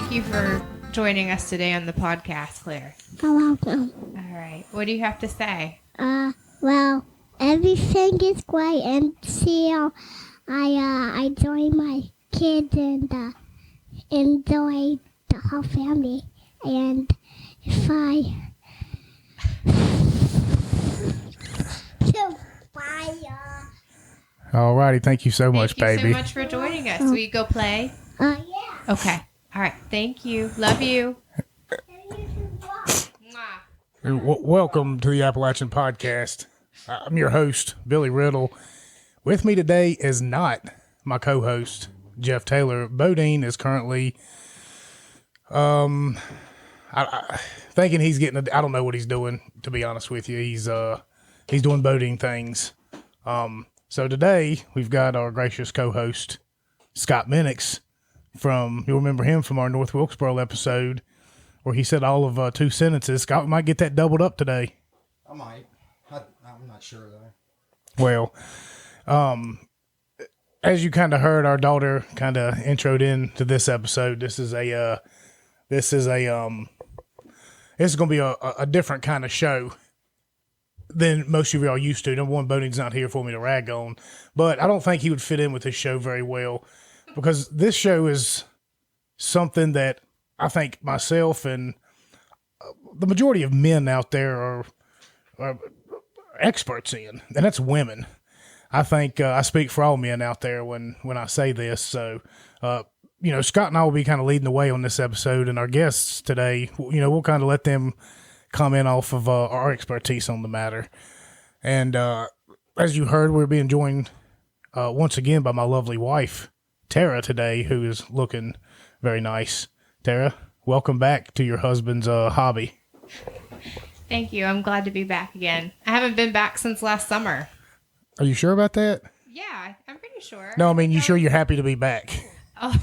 Thank you for joining us today on the podcast, Claire. You're welcome. All right. What do you have to say? Well, everything is great, and I enjoy my kids and enjoy the whole family. And if I All righty. Thank you so much, baby. Thank you so much for joining us. Will you go play? yeah. Okay. All right. Thank you. Love you. Welcome to the Appalachian Podcast. I'm your host, Billy Riddle. With me today is not my co-host, Jeff Taylor. Bodine is currently, thinking he's getting. I don't know what he's doing. To be honest with you, he's doing Bodine things. So today we've got our gracious co-host, Scott Minix. You'll remember him from our North Wilkesboro episode where he said all of 2 sentences. Scott, we might get that doubled up today. I might. I'm not sure though. Well, as you kind of heard, our daughter kind of introed into this episode. This is going to be a different kind of show than most of y'all used to. Number one, Boning's not here for me to rag on, but I don't think he would fit in with this show very well because this show is something that I think myself and the majority of men out there are experts in, and that's women. I think I speak for all men out there when I say this. So, Scott and I will be kind of leading the way on this episode, and our guests today, we'll kind of let them comment off of our expertise on the matter. And as you heard, we're being joined once again by my lovely wife, Tara, today, who is looking very nice. Tara, welcome back to your husband's hobby. Thank you. I'm glad to be back again. I haven't been back since last summer. Are you sure about that? Yeah, I'm pretty sure. No, I mean, you sure you're happy to be back? Oh.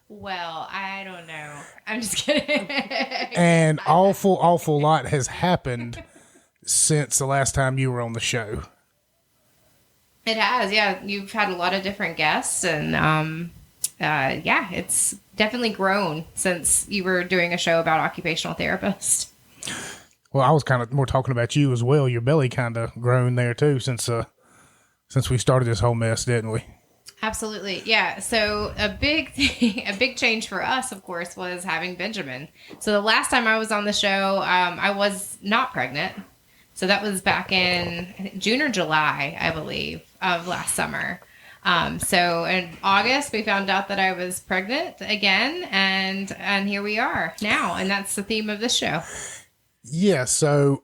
Well, I don't know. I'm just kidding. And awful lot has happened since the last time you were on the show. It has, yeah. You've had a lot of different guests, and it's definitely grown since you were doing a show about occupational therapists. Well, I was kind of more talking about you as well. Your belly kind of grown there too since we started this whole mess, didn't we? Absolutely. Yeah. So a big change for us, of course, was having Benjamin. So the last time I was on the show, I was not pregnant. So that was back in June or July, I believe, of last summer. So in August, we found out that I was pregnant again, and here we are now. And that's the theme of this show. Yeah. So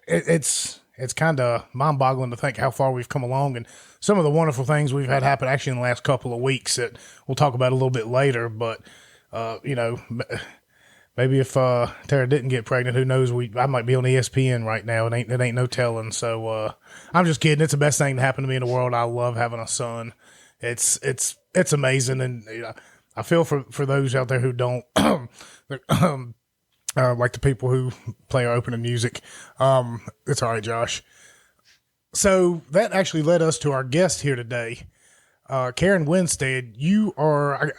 it's kind of mind-boggling to think how far we've come along and some of the wonderful things we've had happen actually in the last couple of weeks that we'll talk about a little bit later. But, maybe if Tara didn't get pregnant, who knows? I might be on ESPN right now. It ain't no telling. So I'm just kidding. It's the best thing to happen to me in the world. I love having a son. It's amazing. And I feel for those out there who don't, like the people who play our opening music. It's all right, Josh. So that actually led us to our guest here today, Karen Winstead. You are,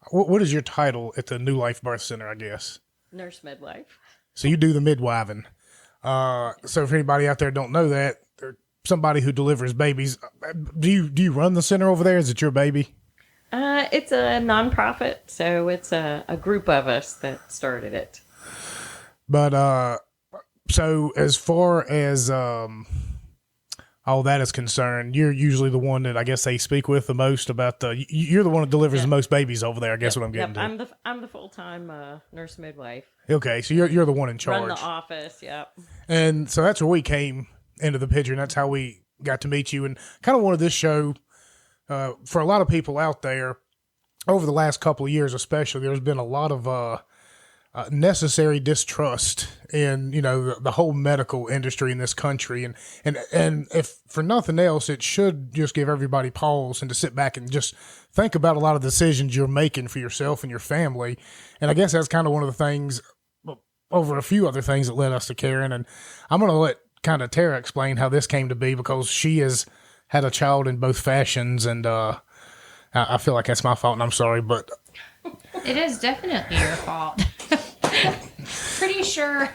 what is your title at the New Life Birth Center, I guess? Nurse midwife. So you do the midwiving. So if anybody out there don't know that, somebody who delivers babies, do you run the center over there? Is it your baby? It's a nonprofit, so it's a group of us that started it. But so as far as all that is concerned, you're usually the one that I guess they speak with the most about you're the one that delivers the most babies over there. I guess what I'm getting to. I'm the full-time nurse midwife. Okay, so you're the one in charge. Run the office, yep. And so that's where we came into the picture, and that's how we got to meet you. And kind of wanted this show for a lot of people out there over the last couple of years, especially. There's been a lot of necessary distrust in the whole medical industry in this country, and if for nothing else, it should just give everybody pause and to sit back and just think about a lot of decisions you're making for yourself and your family. And I guess that's kind of one of the things, over a few other things, that led us to Karen. And I'm going to let kind of Tara explain how this came to be, because she has had a child in both fashions, and I feel like that's my fault, and I'm sorry, but It is definitely your fault. Pretty sure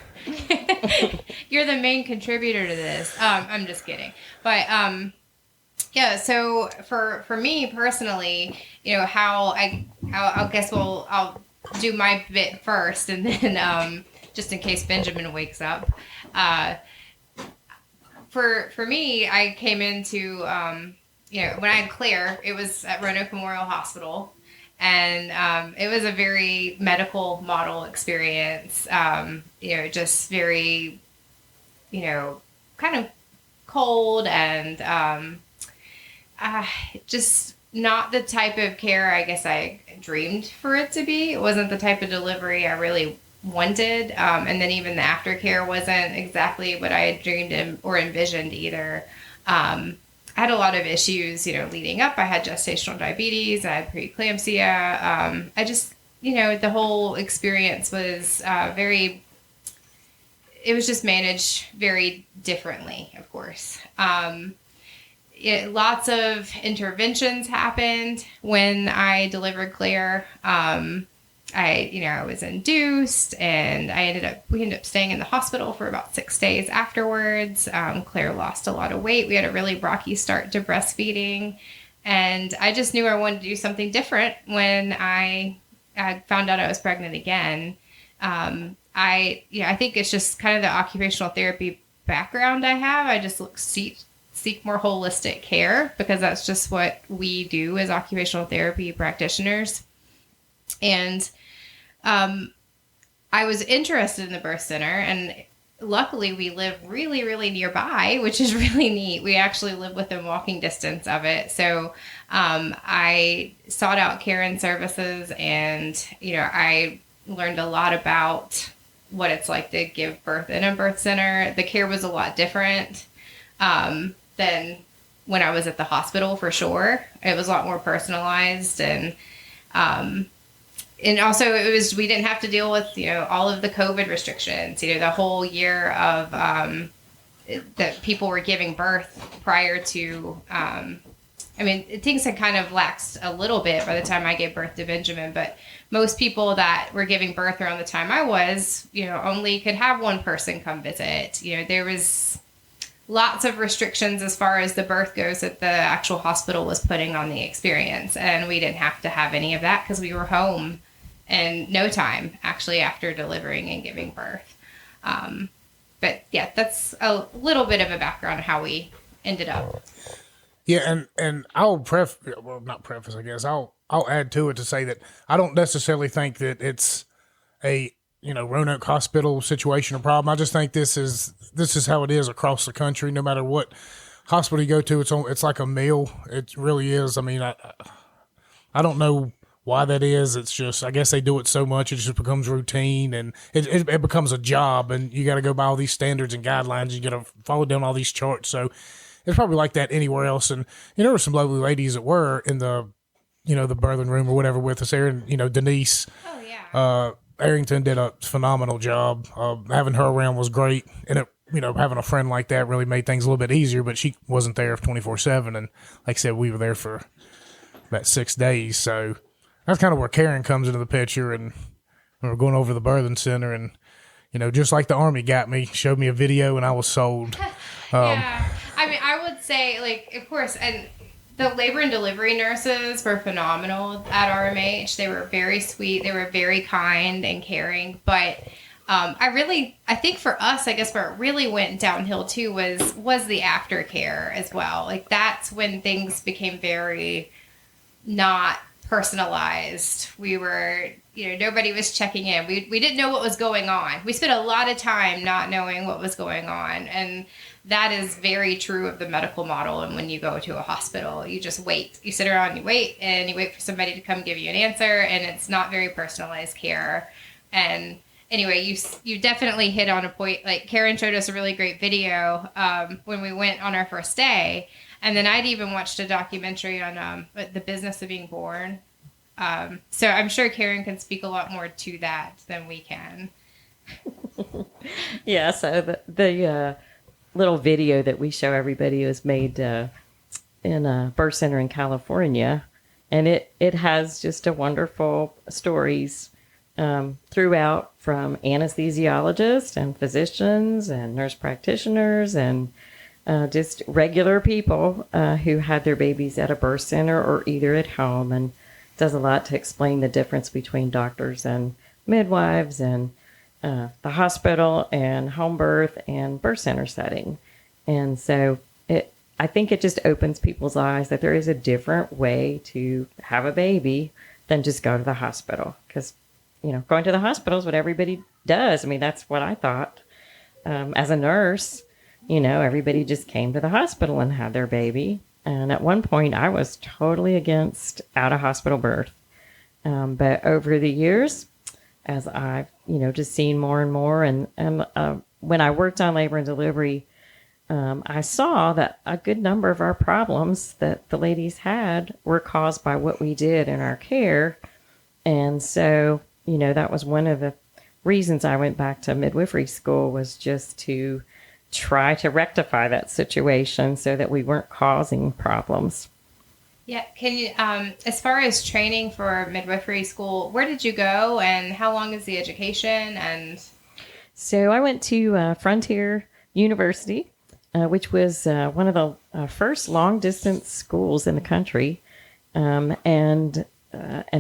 you're the main contributor to this. I'm just kidding. But yeah, so for me personally, how I guess I'll do my bit first, and then just in case Benjamin wakes up. For me, I came into when I had Claire, it was at Roanoke Memorial Hospital. And it was a very medical model experience, just very, kind of cold and just not the type of care I guess I dreamed for it to be. It wasn't the type of delivery I really wanted. And then even the aftercare wasn't exactly what I had dreamed or envisioned either. I had a lot of issues, leading up. I had gestational diabetes. I had preeclampsia. I just, the whole experience was it was just managed very differently, of course. Lots of interventions happened when I delivered Claire. I was induced, and we ended up staying in the hospital for about 6 days afterwards. Claire lost a lot of weight. We had a really rocky start to breastfeeding, and I just knew I wanted to do something different when I found out I was pregnant again. I think it's just kind of the occupational therapy background I have. I just seek more holistic care because that's just what we do as occupational therapy practitioners. And I was interested in the birth center, and luckily we live really, really nearby, which is really neat. We actually live within walking distance of it. So I sought out Karen services, and, I learned a lot about what it's like to give birth in a birth center. The care was a lot different than when I was at the hospital, for sure. It was a lot more personalized, and also we didn't have to deal with, all of the COVID restrictions, the whole year of that people were giving birth prior to, things had kind of laxed a little bit by the time I gave birth to Benjamin, but most people that were giving birth around the time I was, only could have one person come visit. There was lots of restrictions as far as the birth goes that the actual hospital was putting on the experience. And we didn't have to have any of that because we were home in no time, actually, after delivering and giving birth. But yeah, that's a little bit of a background on how we ended up. Yeah, and I'll not preface, I guess. I'll add to it to say that I don't necessarily think that it's a Roanoke Hospital situation or problem. I just think this is how it is across the country. No matter what hospital you go to, it's like a meal. It really is. I don't know why that is. It's just, I guess they do it so much, it just becomes routine, and it becomes a job, and you got to go by all these standards and guidelines. You got to follow down all these charts. So it's probably like that anywhere else. And there were some lovely ladies that were in the the birthing room or whatever with us there, and Denise. Oh yeah. Arrington did a phenomenal job. Having her around was great, and having a friend like that really made things a little bit easier. But she wasn't there 24/7, and like I said, we were there for about 6 days. So that's kind of where Karen comes into the picture, and we were going over to the birthing center, and just like the Army got me, showed me a video, and I was sold. Yeah, I would say, like, of course, and the labor and delivery nurses were phenomenal at RMH. They were very sweet. They were very kind and caring. But I think for us, I guess where it really went downhill too was the aftercare as well. Like, that's when things became very not personalized. We were, nobody was checking in. We didn't know what was going on. We spent a lot of time not knowing what was going on. And that is very true of the medical model. And when you go to a hospital, you just wait. You sit around, you wait, and you wait for somebody to come give you an answer. And it's not very personalized care. And anyway, you definitely hit on a point. Like, Karen showed us a really great video when we went on our first day. And then I'd even watched a documentary on the business of being born. So I'm sure Karen can speak a lot more to that than we can. Yeah, so the little video that we show everybody was made in a birth center in California. And it has just a wonderful stories throughout, from anesthesiologists and physicians and nurse practitioners and just regular people who had their babies at a birth center or either at home, and does a lot to explain the difference between doctors and midwives and the hospital and home birth and birth center setting. And so I think it just opens people's eyes that there is a different way to have a baby than just go to the hospital. Because, going to the hospital is what everybody does. I mean, that's what I thought. As a nurse, everybody just came to the hospital and had their baby. And at one point, I was totally against out-of-hospital birth. But over the years, as I've, just seen more and more, and when I worked on labor and delivery, I saw that a good number of our problems that the ladies had were caused by what we did in our care. And so, that was one of the reasons I went back to midwifery school, was just to try to rectify that situation so that we weren't causing problems. Yeah. Can you, as far as training for midwifery school, where did you go and how long is the education? And so I went to Frontier University, which was one of the first long distance schools in the country. And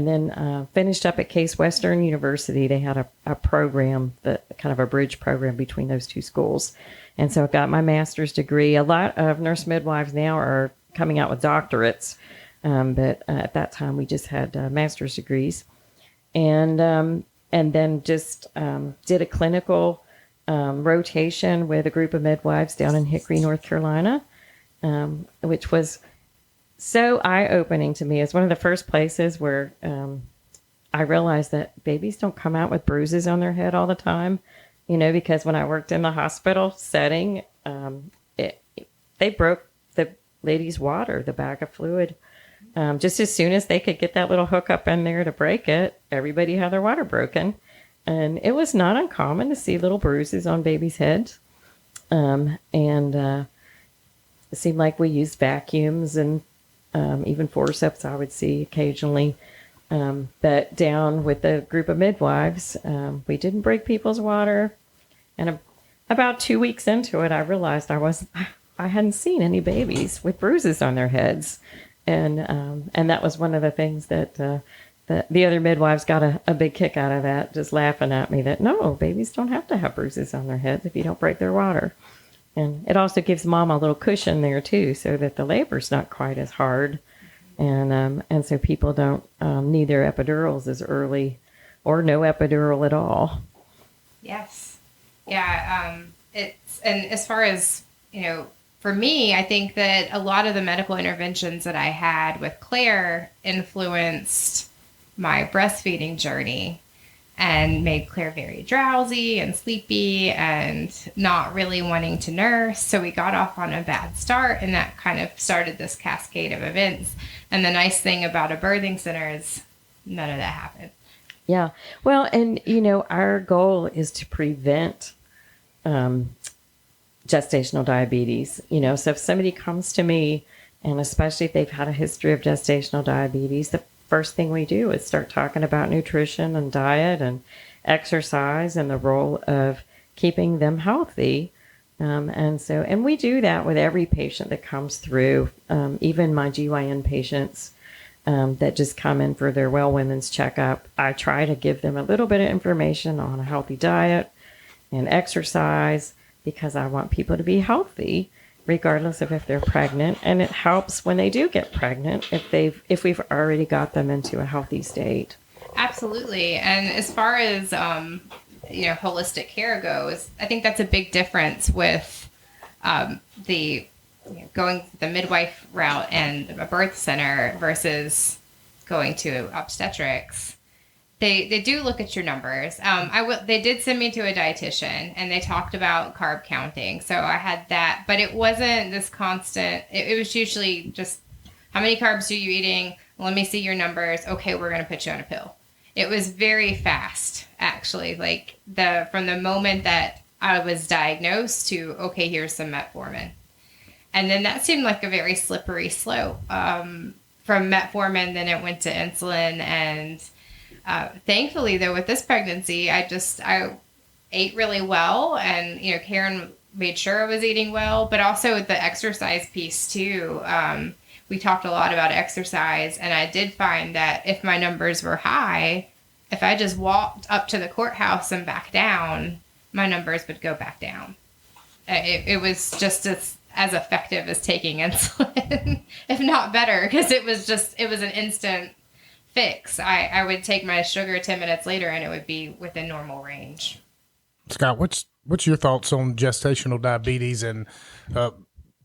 then finished up at Case Western University. They had a program, kind of a bridge program between those two schools. And so I got my master's degree. A lot of nurse midwives now are coming out with doctorates. But at that time, we just had master's degrees. And then just did a clinical rotation with a group of midwives down in Hickory, North Carolina, which was so eye-opening to me. It's one of the first places where I realized that babies don't come out with bruises on their head all the time, because when I worked in the hospital setting, they broke the lady's water, the bag of fluid. Just as soon as they could get that little hook up in there to break it, everybody had their water broken. And it was not uncommon to see little bruises on babies' heads. It seemed like we used vacuums and even forceps I would see occasionally. But down with the group of midwives, we didn't break people's water. And about 2 weeks into it, I realized I hadn't seen any babies with bruises on their heads. And that was one of the things that the other midwives got a big kick out of that, just laughing at me that, no, babies don't have to have bruises on their heads if you don't break their water. And it also gives mom a little cushion there, too, so that the labor's not quite as hard. And so people don't need their epidurals as early, or no epidural at all. yes. Yeah. And as far as, for me, I think that a lot of the medical interventions that I had with Claire influenced my breastfeeding journey and made Claire very drowsy and sleepy and not really wanting to nurse. So we got off on a bad start, and that kind of started this cascade of events. And the nice thing about a birthing center is none of that happened. Yeah. Well, and, our goal is to prevent gestational diabetes. So if somebody comes to me, and especially if they've had a history of gestational diabetes, the first thing we do is start talking about nutrition and diet and exercise and the role of keeping them healthy. And we do that with every patient that comes through, even my GYN patients that just come in for their well women's checkup. I try to give them a little bit of information on a healthy diet and exercise, because I want people to be healthy regardless of if they're pregnant. And it helps when they do get pregnant if we've already got them into a healthy state. Absolutely. And as far as holistic care goes, I think that's a big difference with going the midwife route and a birth center versus going to obstetrics. They do look at your numbers. They did send me to a dietitian, and they talked about carb counting. So I had that, but it wasn't this constant. It was usually just, how many carbs are you eating? Let me see your numbers. Okay, we're going to put you on a pill. It was very fast, actually. Like from the moment that I was diagnosed to, okay, here's some metformin. And then that seemed like a very slippery slope. from metformin, then it went to insulin. And thankfully, though, with this pregnancy, I ate really well. And, Karen made sure I was eating well, but also the exercise piece too. We talked a lot about exercise, and I did find that if my numbers were high, if I just walked up to the courthouse and back down, my numbers would go back down. It was just as effective as taking insulin, if not better, because it was an instant fix. I would take my sugar 10 minutes later and it would be within normal range. Scott, what's your thoughts on gestational diabetes and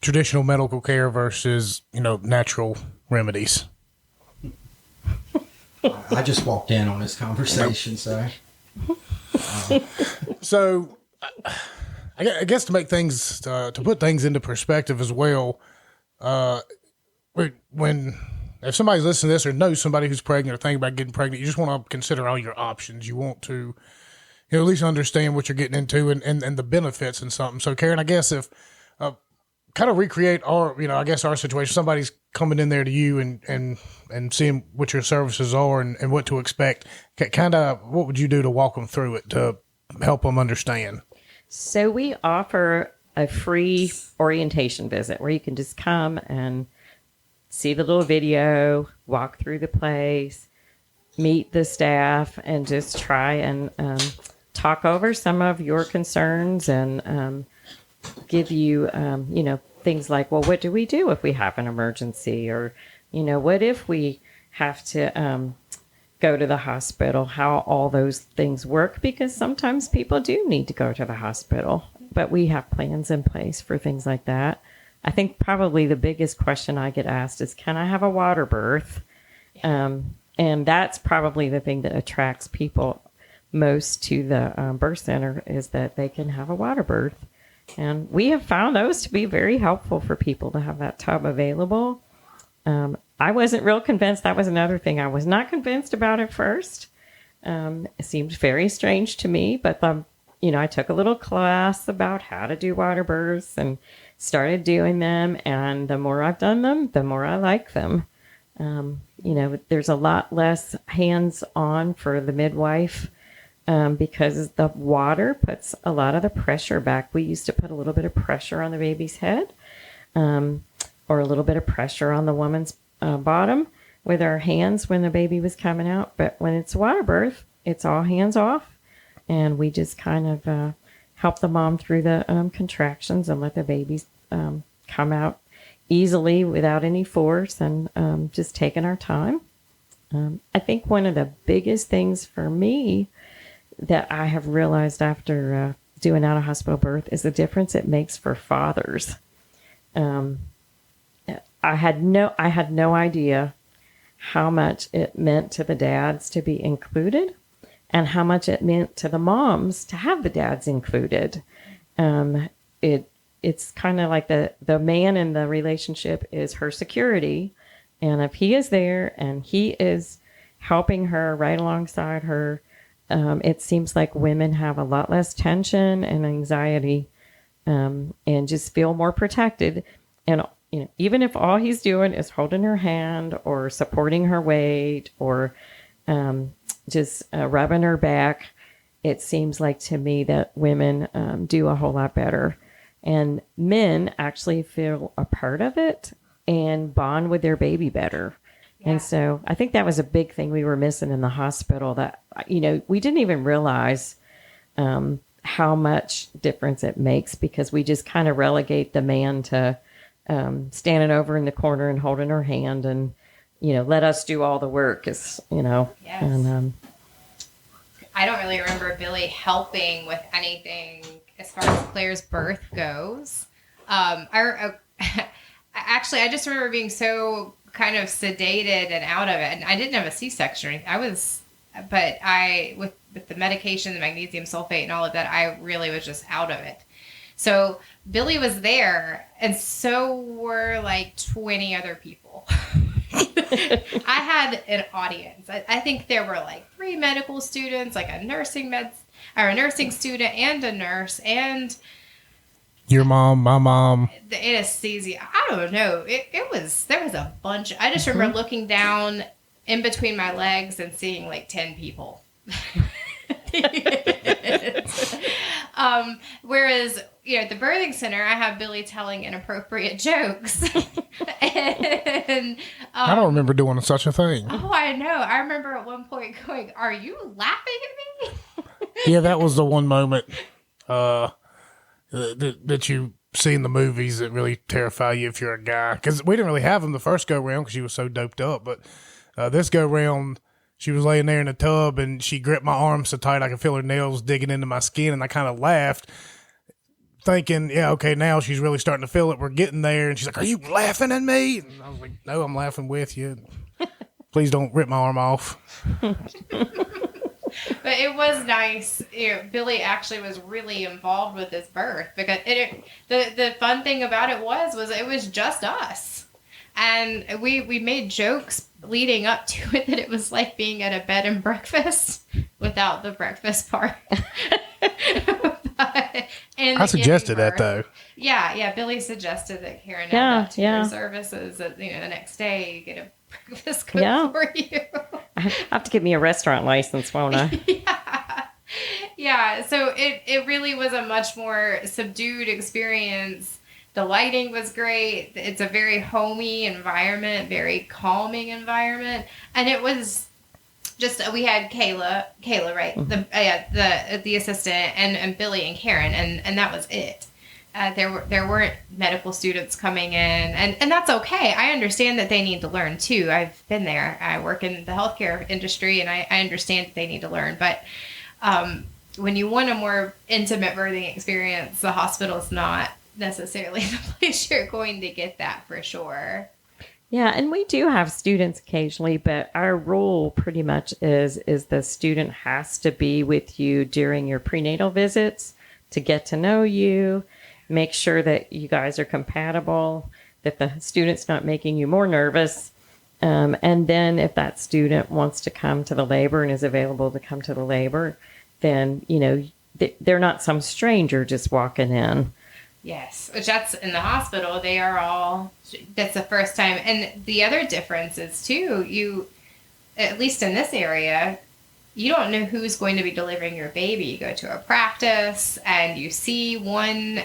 traditional medical care versus, natural remedies? I just walked in on this conversation, so. So, I guess to make things, to put things into perspective as well, if somebody's listening to this or knows somebody who's pregnant or thinking about getting pregnant, you just want to consider all your options. You want to, at least understand what you're getting into and the benefits and something. So, Karen, I guess if kind of recreate our situation, somebody's coming in there to you and seeing what your services are and what to expect, kind of what would you do to walk them through it to help them understand? So we offer a free orientation visit where you can just come and see the little video, walk through the place, meet the staff, and just try and talk over some of your concerns and give you, things like, well, what do we do if we have an emergency? Or, what if we have to go to the hospital? How all those things work, because sometimes people do need to go to the hospital, but we have plans in place for things like that. I think probably the biggest question I get asked is, can I have a water birth? And that's probably the thing that attracts people most to the birth center, is that they can have a water birth. And we have found those to be very helpful for people to have that tub available. I wasn't real convinced. That was another thing I was not convinced about at first. It seemed very strange to me, but I took a little class about how to do water births and started doing them. And the more I've done them, the more I like them. There's a lot less hands-on for the midwife. Because the water puts a lot of the pressure back. We used to put a little bit of pressure on the baby's head, or a little bit of pressure on the woman's bottom with our hands when the baby was coming out. But when it's water birth, it's all hands off, and we just kind of help the mom through the contractions and let the babies come out easily without any force, and just taking our time. I think one of the biggest things for me that I have realized after doing out of hospital birth is the difference it makes for fathers. I had no idea how much it meant to the dads to be included, and how much it meant to the moms to have the dads included. It's kind of like the man in the relationship is her security, and if he is there and he is helping her right alongside her, it seems like women have a lot less tension and anxiety, and just feel more protected. And even if all he's doing is holding her hand or supporting her weight or just rubbing her back, it seems like to me that women do a whole lot better. And men actually feel a part of it and bond with their baby better. And so I think that was a big thing we were missing in the hospital, that, we didn't even realize how much difference it makes, because we just kind of relegate the man to standing over in the corner and holding her hand and, let us do all the work, Yes. And, I don't really remember Billy helping with anything as far as Claire's birth goes. I just remember being so kind of sedated and out of it. And I didn't have a C-section. But with the medication, the magnesium sulfate and all of that, I really was just out of it. So Billy was there, and so were like 20 other people. I had an audience. I think there were like 3 medical students, like a nursing student and a nurse, and Your mom, my mom. The anesthesia, I don't know. There was a bunch. I just remember looking down in between my legs and seeing like 10 people. Whereas, at the birthing center, I have Billy telling inappropriate jokes. And I don't remember doing such a thing. oh, I know. I remember at one point going, "Are you laughing at me?" Yeah, that was the one moment that you see in the movies that really terrify you if you're a guy. Because we didn't really have him the first go round because she was so doped up. But this go round, she was laying there in the tub and she gripped my arm so tight I could feel her nails digging into my skin. And I kind of laughed, thinking, yeah, okay, now she's really starting to feel it. We're getting there. And she's like, "Are you laughing at me?" And I was like, "No, I'm laughing with you. Please don't rip my arm off." But it was nice. Billy actually was really involved with his birth because the fun thing about it was it was just us. And we made jokes leading up to it that it was like being at a bed and breakfast without the breakfast part. I suggested that, though. Yeah. Billy suggested that Karen add that to her services. That the next day you get a breakfast cooked for you. I have to get me a restaurant license, won't I? Yeah. So it really was a much more subdued experience. The lighting was great. It's a very homey environment, very calming environment, and it was just we had Kayla, right? Mm-hmm. The assistant, and Billy and Karen, and that was it. There weren't medical students coming in, and that's okay. I understand that they need to learn too. I've been there. I work in the healthcare industry, and I understand that they need to learn. But when you want a more intimate birthing experience, the hospital is not necessarily the place you're going to get that for sure. Yeah, and we do have students occasionally, but our rule pretty much is the student has to be with you during your prenatal visits to get to know you, make sure that you guys are compatible, that the student's not making you more nervous. And then if that student wants to come to the labor and is available to come to the labor, then, they're not some stranger just walking in. Yes, which that's in the hospital. They are all, that's the first time. And the other difference is too, at least in this area, you don't know who's going to be delivering your baby. You go to a practice and you see one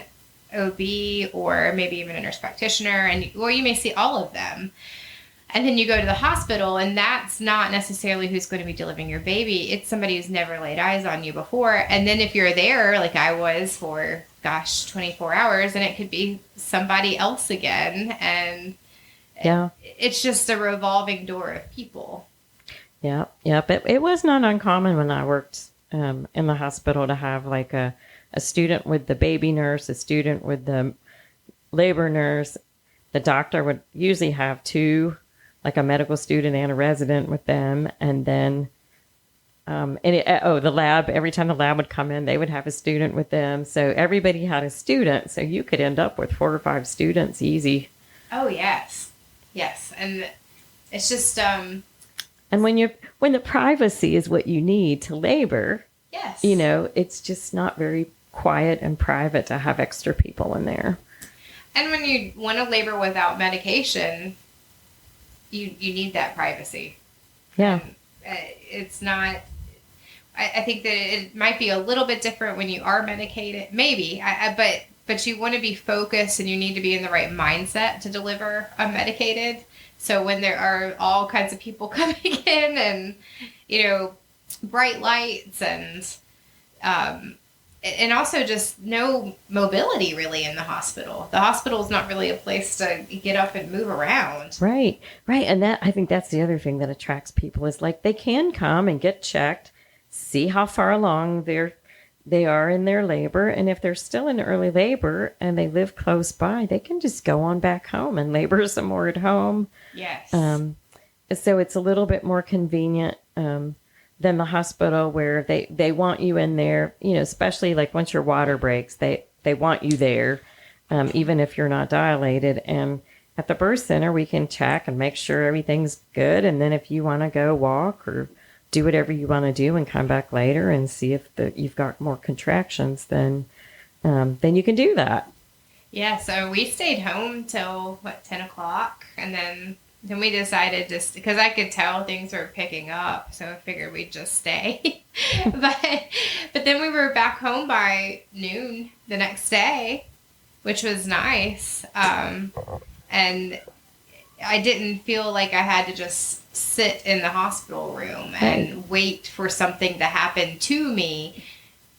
OB or maybe even a nurse practitioner, or you may see all of them. And then you go to the hospital, and that's not necessarily who's going to be delivering your baby. It's somebody who's never laid eyes on you before. And then if you're there, like I was for, 24 hours, and it could be somebody else again. And it's just a revolving door of people. Yeah. But it was not uncommon when I worked in the hospital to have like a student with the baby nurse, a student with the labor nurse. The doctor would usually have two, like a medical student and a resident with them. And then, the lab, every time the lab would come in, they would have a student with them. So everybody had a student. So you could end up with 4 or 5 students easy. Oh, yes. Yes. And it's just, and when the privacy is what you need to labor, yes, it's just not very quiet and private to have extra people in there. And when you want to labor without medication, you need that privacy. Yeah. And, it's not, I think that it might be a little bit different when you are medicated, maybe, but you want to be focused and you need to be in the right mindset to deliver unmedicated. So when there are all kinds of people coming in and, bright lights and also just no mobility really in the hospital. The hospital is not really a place to get up and move around. Right. And I think that's the other thing that attracts people is like they can come and get checked, see how far along they are in their labor. And if they're still in early labor and they live close by, they can just go on back home and labor some more at home. Yes. So it's a little bit more convenient than the hospital where they want you in there, especially like once your water breaks, they want you there, even if you're not dilated. And at the birth center, we can check and make sure everything's good. And then if you want to go walk or do whatever you want to do and come back later and see if you've got more contractions, then you can do that. Yeah, so we stayed home till 10 o'clock, and then we decided just because I could tell things were picking up, so I figured we'd just stay. but then we were back home by noon the next day, which was nice. And I didn't feel like I had to just sit in the hospital room and wait for something to happen to me.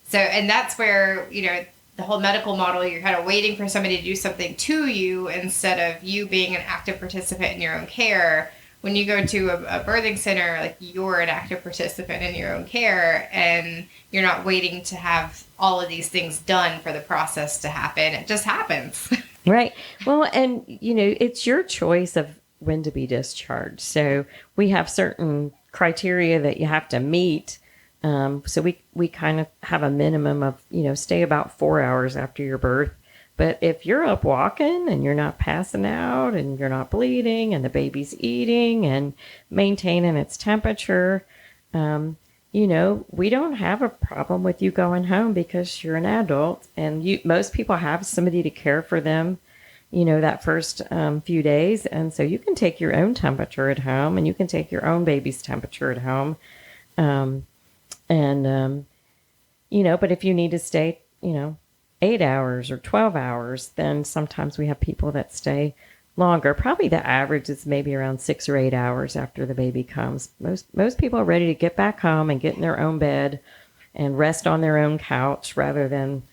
So, and that's where, the whole medical model, you're kind of waiting for somebody to do something to you instead of you being an active participant in your own care. When you go to a birthing center, like, you're an active participant in your own care, and you're not waiting to have all of these things done for the process to happen. It just happens. Right. Well, and, it's your choice of when to be discharged. So we have certain criteria that you have to meet. So we kind of have a minimum of, stay about 4 hours after your birth. But if you're up walking and you're not passing out and you're not bleeding and the baby's eating and maintaining its temperature, we don't have a problem with you going home because you're an adult, and most people have somebody to care for them, that first few days. And so you can take your own temperature at home, and you can take your own baby's temperature at home. But if you need to stay, 8 hours or 12 hours, then sometimes we have people that stay longer. Probably the average is maybe around 6 or 8 hours after the baby comes. Most people are ready to get back home and get in their own bed and rest on their own couch rather than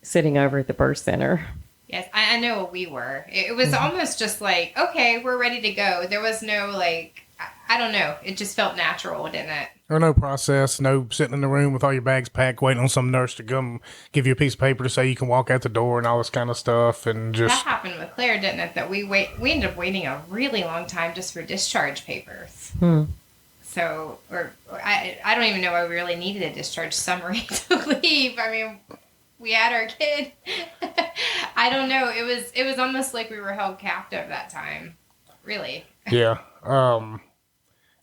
sitting over at the birth center. Yes, I know what we were. It was almost just like, okay, we're ready to go. There was no, I don't know. It just felt natural, didn't it? Or no process, no sitting in the room with all your bags packed, waiting on some nurse to come give you a piece of paper to say you can walk out the door and all this kind of stuff. And just that happened with Claire, didn't it? That we ended up waiting a really long time just for discharge papers. So, I don't even know why we really needed a discharge summary to leave. I mean, we had our kid. I don't know. It was almost like we were held captive that time. Really. Yeah.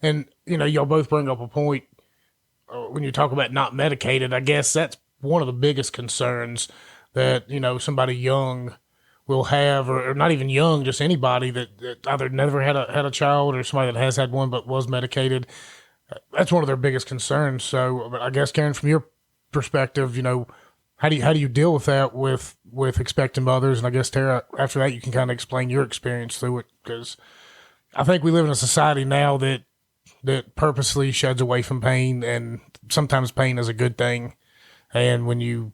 And, y'all both bring up a point when you talk about not medicated. I guess that's one of the biggest concerns that, somebody young will have, or not even young, just anybody that either never had a child or somebody that has had one but was medicated. That's one of their biggest concerns. So I guess, Karen, from your perspective, how do you deal with that with expectant mothers? And I guess, Tara, after that, you can kind of explain your experience through it, because I think we live in a society now that purposely sheds away from pain, and sometimes pain is a good thing. And when you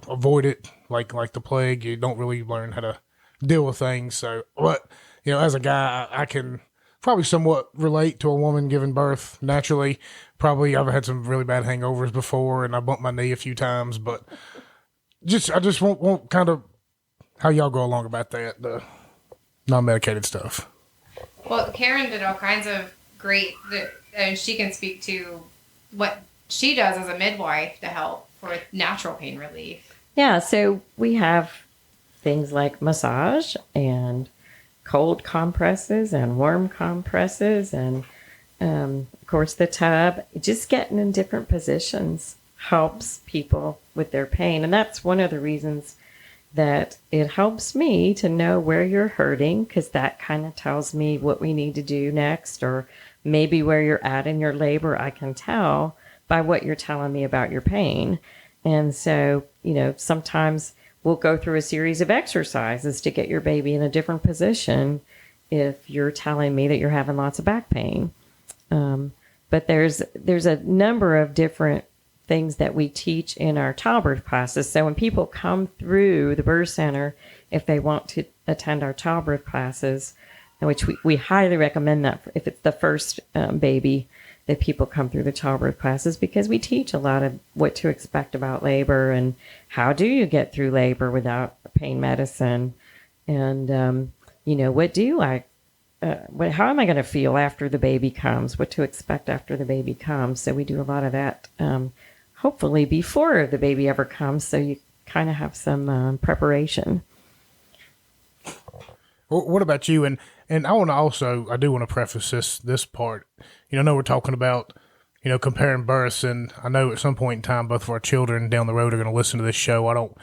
avoid it like the plague, you don't really learn how to deal with things. So, but as a guy, I can probably somewhat relate to a woman giving birth naturally. Probably I've had some really bad hangovers before, and I bumped my knee a few times. But I just want kind of how y'all go along about that, the non-medicated stuff. Well, Karen did all kinds of great, and she can speak to what she does as a midwife to help for natural pain relief. Yeah, so we have things like massage and cold compresses and warm compresses, and of course the tub. Just getting in different positions helps people with their pain, and that's one of the reasons that it helps me to know where you're hurting, because that kind of tells me what we need to do next, or maybe where you're at in your labor. I can tell by what you're telling me about your pain. And so, sometimes we'll go through a series of exercises to get your baby in a different position if you're telling me that you're having lots of back pain. But there's a number of different things that we teach in our childbirth classes. So when people come through the birth center, if they want to attend our childbirth classes, which we highly recommend that if it's the first baby, that people come through the childbirth classes, because we teach a lot of what to expect about labor and how do you get through labor without pain medicine, and how am I going to feel after the baby comes, what to expect after the baby comes. So we do a lot of that, hopefully before the baby ever comes, so you kind of have some preparation. What about you? And I do want to preface this part. I know we're talking about, comparing births, and I know at some point in time, both of our children down the road are going to listen to this show. I don't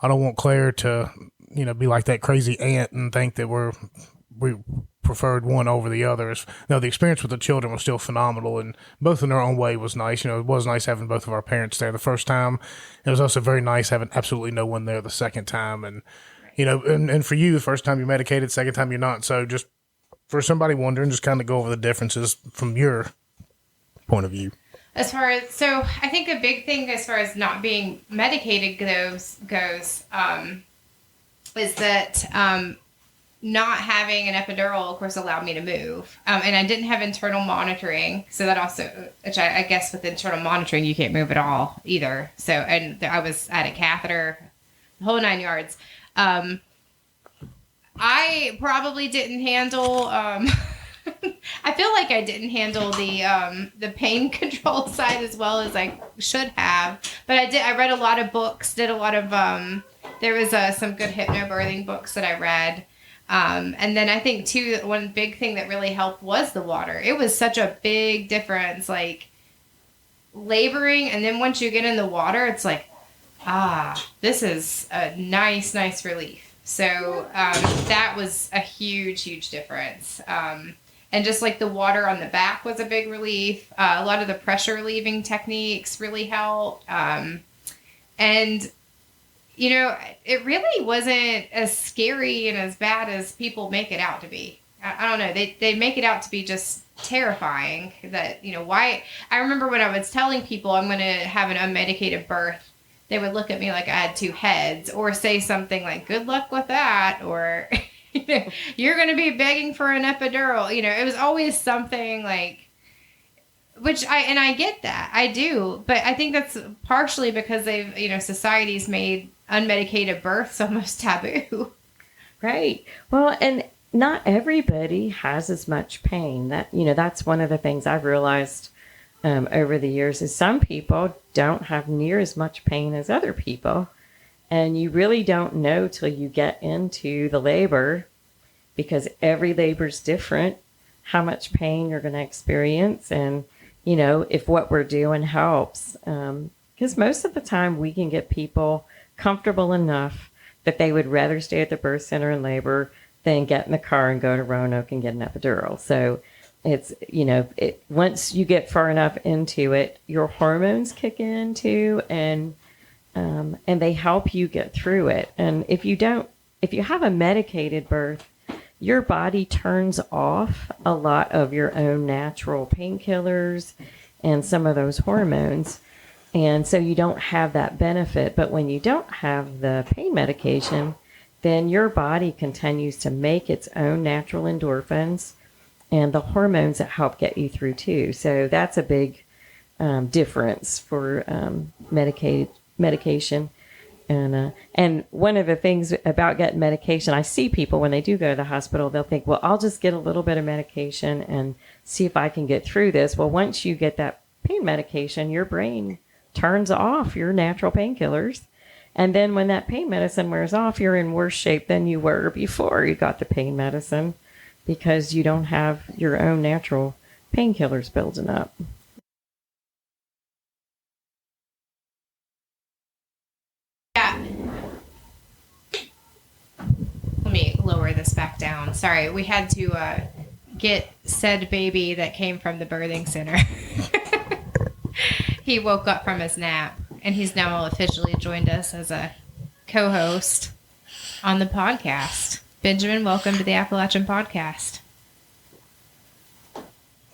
want Claire to, be like that crazy aunt and think that we preferred one over the others. No, the experience with the children was still phenomenal, and both in their own way was nice. It was nice having both of our parents there the first time. It was also very nice having absolutely no one there the second time. And, and for you, the first time you're medicated, second time you're not. So just for somebody wondering, just kind of go over the differences from your point of view. So I think a big thing as far as not being medicated goes is that not having an epidural, of course, allowed me to move. And I didn't have internal monitoring. So that also, which I guess with internal monitoring, you can't move at all either. So, and I had a catheter, the whole 9 yards. I probably didn't handle, I feel like I didn't handle the pain control side as well as I should have. But I read a lot of books, did a lot of, there was some good hypnobirthing books that I read. And then I think too, one big thing that really helped was the water. It was such a big difference, like laboring. And then once you get in the water, it's like, this is a nice relief. So, that was a huge difference. And just like the water on the back was a big relief. A lot of the pressure relieving techniques really helped. And it really wasn't as scary and as bad as people make it out to be. I don't know. They make it out to be just terrifying that, why. I remember when I was telling people I'm going to have an unmedicated birth, they would look at me like I had two heads or say something like, good luck with that. Or, you're going to be begging for an epidural. It was always something like, which I get that. I do. But I think that's partially because they've, society's made unmedicated births almost taboo. Right. Well, and not everybody has as much pain. That's one of the things I've realized over the years is some people don't have near as much pain as other people. And you really don't know till you get into the labor, because every labor is different, how much pain you're going to experience. And, if what we're doing helps. Because most of the time we can get people comfortable enough that they would rather stay at the birth center in labor than get in the car and go to Roanoke and get an epidural. So it's, once you get far enough into it, your hormones kick in too, and they help you get through it. And if you have a medicated birth, your body turns off a lot of your own natural painkillers and some of those hormones. And so you don't have that benefit. But when you don't have the pain medication, then your body continues to make its own natural endorphins and the hormones that help get you through too. So that's a big difference for medication. And one of the things about getting medication, I see people when they do go to the hospital, they'll think, well, I'll just get a little bit of medication and see if I can get through this. Well, once you get that pain medication, your brain turns off your natural painkillers. And then when that pain medicine wears off, you're in worse shape than you were before you got the pain medicine, because you don't have your own natural painkillers building up. Yeah. Let me lower this back down. Sorry, we had to get said baby that came from the birthing center. He woke up from his nap, and he's now officially joined us as a co-host on the podcast. Benjamin, welcome to the Appalachian Podcast.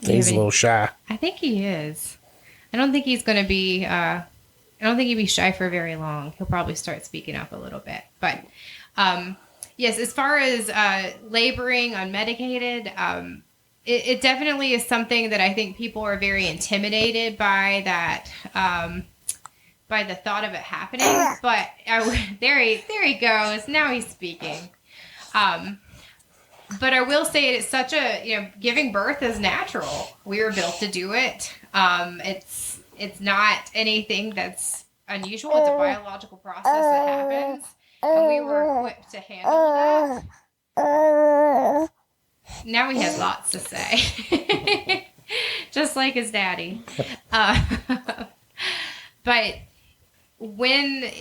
He's a little shy. I think he is. I don't think he's going to be, I don't think he'd be shy for very long. He'll probably start speaking up a little bit. But, yes, as far as laboring unmedicated, it definitely is something that I think people are very intimidated by that, by the thought of it happening. But there he goes. Now he's speaking. But I will say it's such a, giving birth is natural. We were built to do it. It's not anything that's unusual. It's a biological process that happens. And we were equipped to handle that. Now he has lots to say. Just like his daddy. But when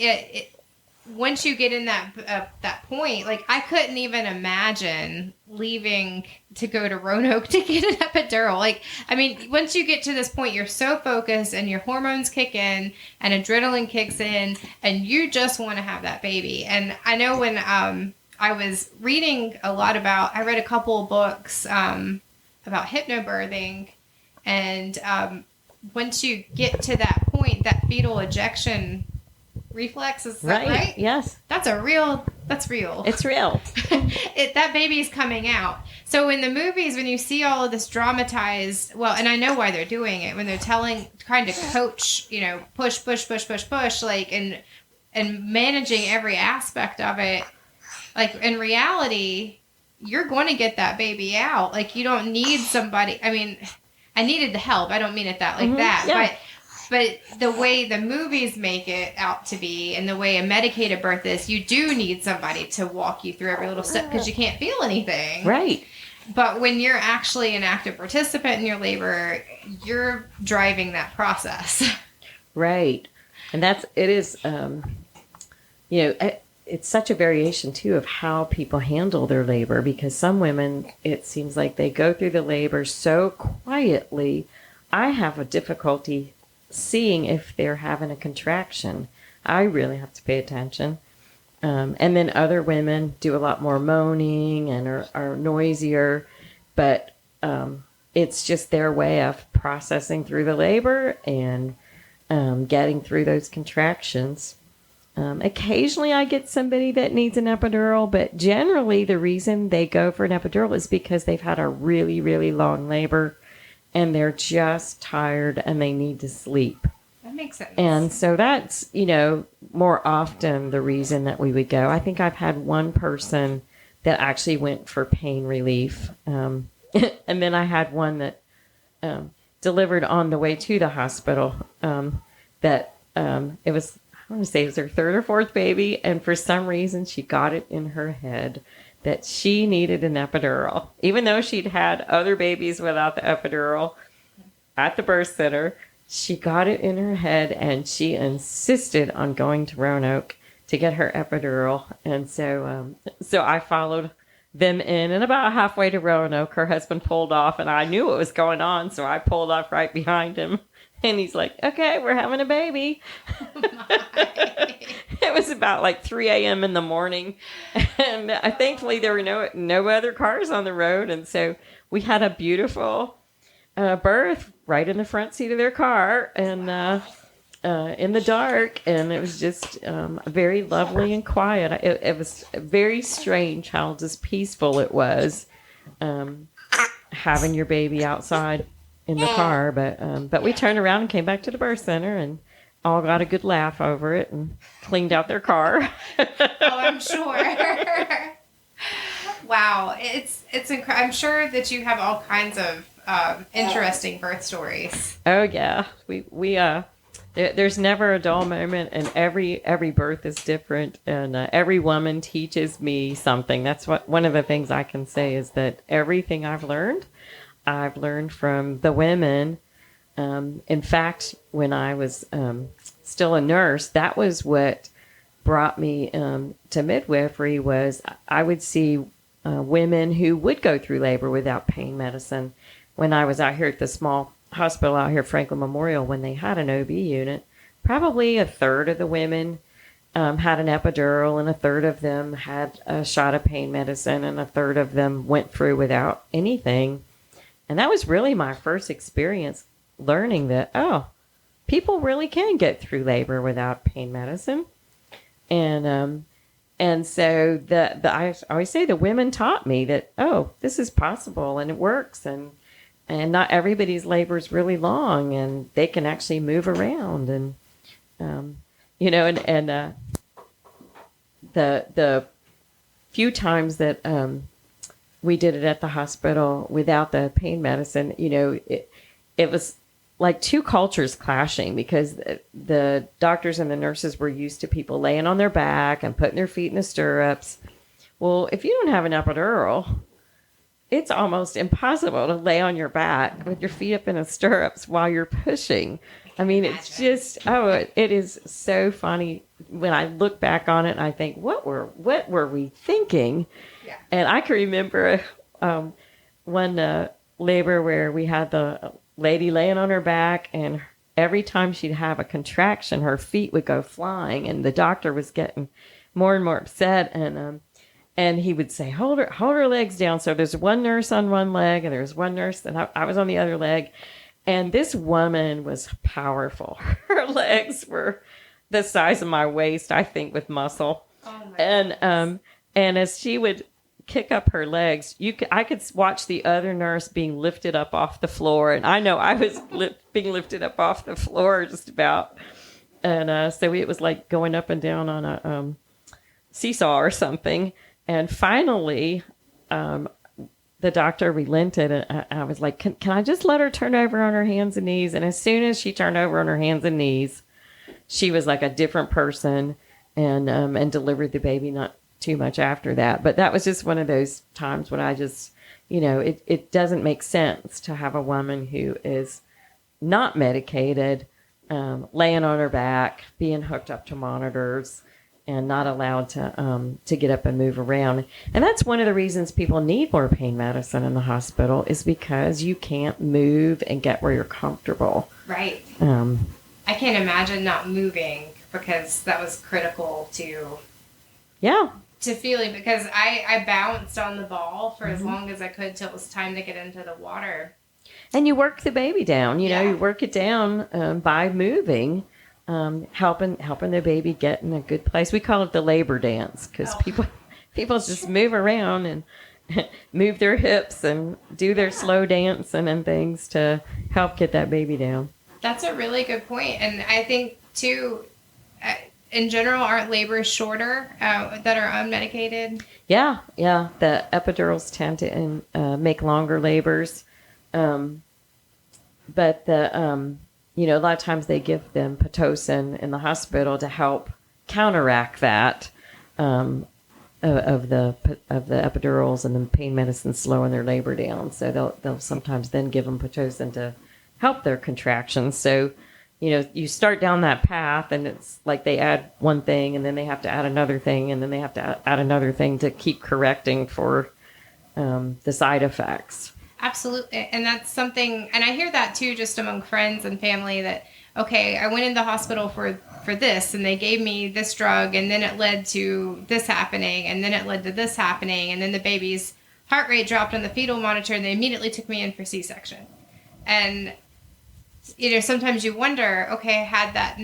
once you get in that point, like I couldn't even imagine leaving to go to Roanoke to get an epidural. Like, I mean, once you get to this point, you're so focused and your hormones kick in and adrenaline kicks in and you just want to have that baby. And I know when I was reading a lot about, I read a couple of books about hypnobirthing, and once you get to that point, that fetal ejection reflex, is that right? Yes. That's real. It's real. That baby is coming out. So in the movies, when you see all of this dramatized, well, and I know why they're doing it, when they're trying to coach, push, like, and managing every aspect of it, like in reality, you're going to get that baby out. Like, you don't need somebody. I mean, I needed the help. I don't mean it that that, yeah. But the way the movies make it out to be and the way a medicated birth is, you do need somebody to walk you through every little step because you can't feel anything. Right. But when you're actually an active participant in your labor, you're driving that process. Right. And it's such a variation too of how people handle their labor, because some women, it seems like they go through the labor so quietly. I have a difficulty seeing if they're having a contraction. I really have to pay attention. And then other women do a lot more moaning and are noisier, but it's just their way of processing through the labor and getting through those contractions. Occasionally I get somebody that needs an epidural, but generally the reason they go for an epidural is because they've had a really, really long labor and they're just tired and they need to sleep. That makes sense. And so that's, more often the reason that we would go. I think I've had one person that actually went for pain relief. And then I had one that delivered on the way to the hospital it was, I want to say it was her third or fourth baby. And for some reason, she got it in her head that she needed an epidural, even though she'd had other babies without the epidural at the birth center. She got it in her head and she insisted on going to Roanoke to get her epidural. And so I followed them in, and about halfway to Roanoke, her husband pulled off, and I knew what was going on. So I pulled off right behind him, and he's like, "Okay, we're having a baby." It was about like 3 a.m. in the morning, and thankfully there were no other cars on the road, and so we had a beautiful birth right in the front seat of their car, and in the dark, and it was just very lovely and quiet. It was very strange how just peaceful it was, having your baby outside in the car, but we turned around and came back to the birth center and all got a good laugh over it and cleaned out their car. Oh, I'm sure. Wow, it's incredible. I'm sure that you have all kinds of interesting birth stories. Oh yeah, we there's never a dull moment, and every birth is different, and every woman teaches me something. That's one of the things I can say is that everything I've learned from the women. In fact, when I was still a nurse, that was what brought me to midwifery. Was I would see women who would go through labor without pain medicine. When I was out here at the small hospital out here, Franklin Memorial, when they had an OB unit, probably a third of the women had an epidural, and a third of them had a shot of pain medicine, and a third of them went through without anything. And that was really my first experience learning that, people really can get through labor without pain medicine. And so I always say the women taught me that, this is possible and it works, and not everybody's labor is really long, and they can actually move around, and the few times that we did it at the hospital without the pain medicine, it was like two cultures clashing, because the doctors and the nurses were used to people laying on their back and putting their feet in the stirrups. Well, if you don't have an epidural, it's almost impossible to lay on your back with your feet up in the stirrups while you're pushing. I mean, it's just, it is so funny when I look back on it and I think, what were we thinking? Yeah. And I can remember one labor where we had the lady laying on her back, and every time she'd have a contraction, her feet would go flying, and the doctor was getting more and more upset, and he would say, hold her legs down. So there's one nurse on one leg, and there's one nurse, and I was on the other leg. And this woman was powerful. Her legs were the size of my waist, I think, with muscle. Oh my And as she would kick up her legs, I could watch the other nurse being lifted up off the floor, and I know I was being lifted up off the floor just about. And so it was like going up and down on a seesaw or something. And finally, the doctor relented, and I was like, can I just let her turn over on her hands and knees? And as soon as she turned over on her hands and knees, she was like a different person, and delivered the baby not too much after that. But that was just one of those times when I just, it doesn't make sense to have a woman who is not medicated, laying on her back, being hooked up to monitors, and not allowed to get up and move around. And that's one of the reasons people need more pain medicine in the hospital, is because you can't move and get where you're comfortable. Right. I can't imagine not moving, because that was critical to feeling, because I bounced on the ball for as long as I could till it was time to get into the water. And you work the baby down, you work it down by moving. Helping the baby get in a good place. We call it the labor dance, because people just move around and move their hips and do their slow dancing and things to help get that baby down. That's a really good point. And I think too, in general, aren't labors shorter that are unmedicated? Yeah. The epidurals tend to make longer labors, but the a lot of times they give them Pitocin in the hospital to help counteract that of the epidurals and the pain medicine slowing their labor down. So they'll sometimes then give them Pitocin to help their contractions. So, you start down that path, and it's like they add one thing, and then they have to add another thing, and then they have to add another thing to keep correcting for the side effects. Absolutely. And that's something, and I hear that too, just among friends and family, that, okay, I went in the hospital for this, and they gave me this drug, and then it led to this happening, and then it led to this happening, and then the baby's heart rate dropped on the fetal monitor, and they immediately took me in for C-section. And, sometimes you wonder, okay, had that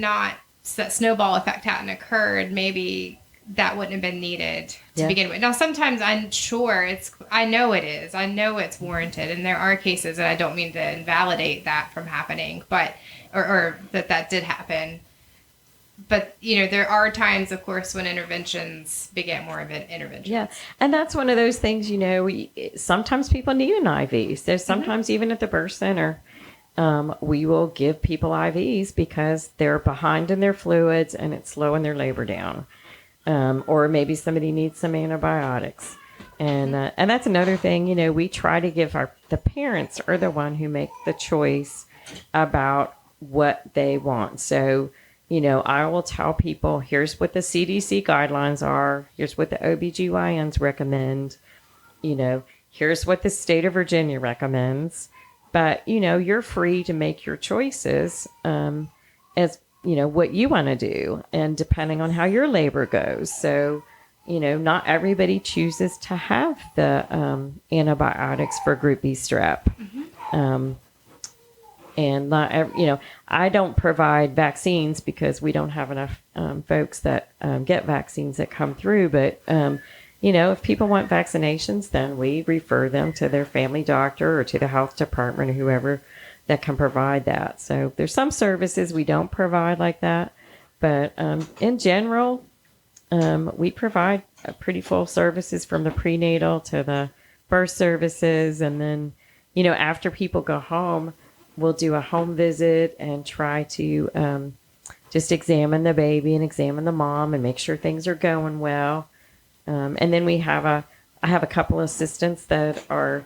snowball effect hadn't occurred, maybe that wouldn't have been needed to begin with. Now, sometimes I'm sure I know it is. I know it's warranted. And there are cases, and I don't mean to invalidate that from happening, but, or that did happen. But, there are times, of course, when interventions beget more of an intervention. Yeah. And that's one of those things, sometimes people need an IV. So sometimes even at the birth center, we will give people IVs because they're behind in their fluids and it's slowing their labor down. Or maybe somebody needs some antibiotics. And that's another thing, we try to give the parents are the one who make the choice about what they want. So, I will tell people, here's what the CDC guidelines are. Here's what the OBGYNs recommend. Here's what the state of Virginia recommends. But, you're free to make your choices as what you want to do, and depending on how your labor goes. So, not everybody chooses to have the antibiotics for Group B strep. And not, I don't provide vaccines because we don't have enough folks that get vaccines that come through. But, if people want vaccinations, then we refer them to their family doctor or to the health department or whoever that can provide that. So there's some services we don't provide like that. But in general, we provide pretty full services from the prenatal to the birth services. And then, after people go home, we'll do a home visit and try to just examine the baby and examine the mom and make sure things are going well. And then I have a couple of assistants that are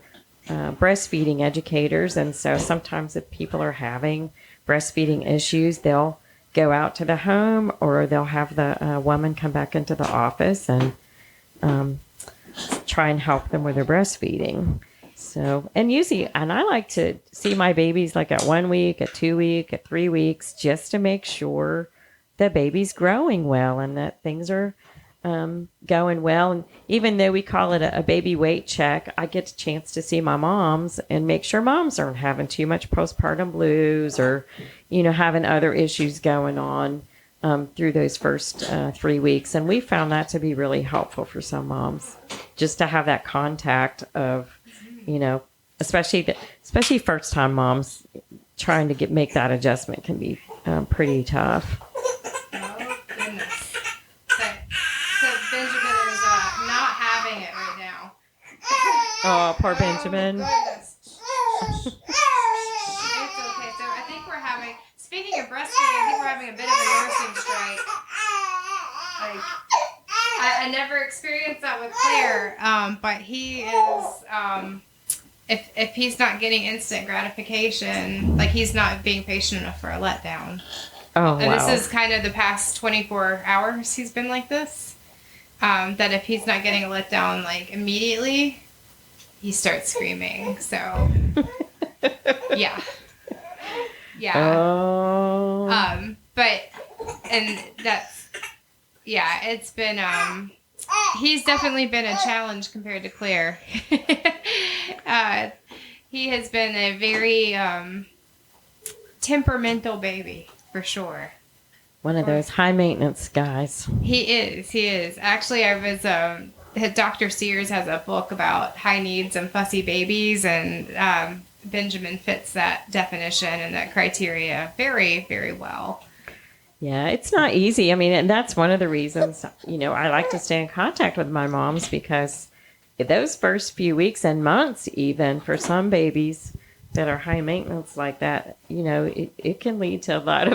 breastfeeding educators. And so sometimes if people are having breastfeeding issues, they'll go out to the home, or they'll have the woman come back into the office and try and help them with their breastfeeding. So, and usually, and I like to see my babies like at 1 week, at 2 week, at 3 weeks, just to make sure the baby's growing well and that things are going well. And even though we call it a baby weight check, I get a chance to see my moms and make sure moms aren't having too much postpartum blues or, having other issues going on through those first 3 weeks. And we found that to be really helpful for some moms, just to have that contact of, especially first time moms trying to make that adjustment can be pretty tough. Oh, goodness. So Benjamin is not having it right now. Oh, poor Benjamin. Goodness. It's okay. So I think we're having, speaking of breastfeeding, I think we're having a bit of a nursing strike. Like, I never experienced that with Claire, but he is, if he's not getting instant gratification, like he's not being patient enough for a letdown. Oh, And wow. this is kind of the past 24 hours he's been like this. That if he's not getting a letdown like immediately, he starts screaming. So, yeah. Oh. But, and that's, yeah, it's been, he's definitely been a challenge compared to Claire. He has been a very, temperamental baby, for sure. One of those high maintenance guys. He is. Actually, I was, Dr. Sears has a book about high needs and fussy babies, and Benjamin fits that definition and that criteria very, very well. Yeah, it's not easy. I mean, and that's one of the reasons, I like to stay in contact with my moms, because those first few weeks and months, even for some babies that are high maintenance like that, it can lead to a lot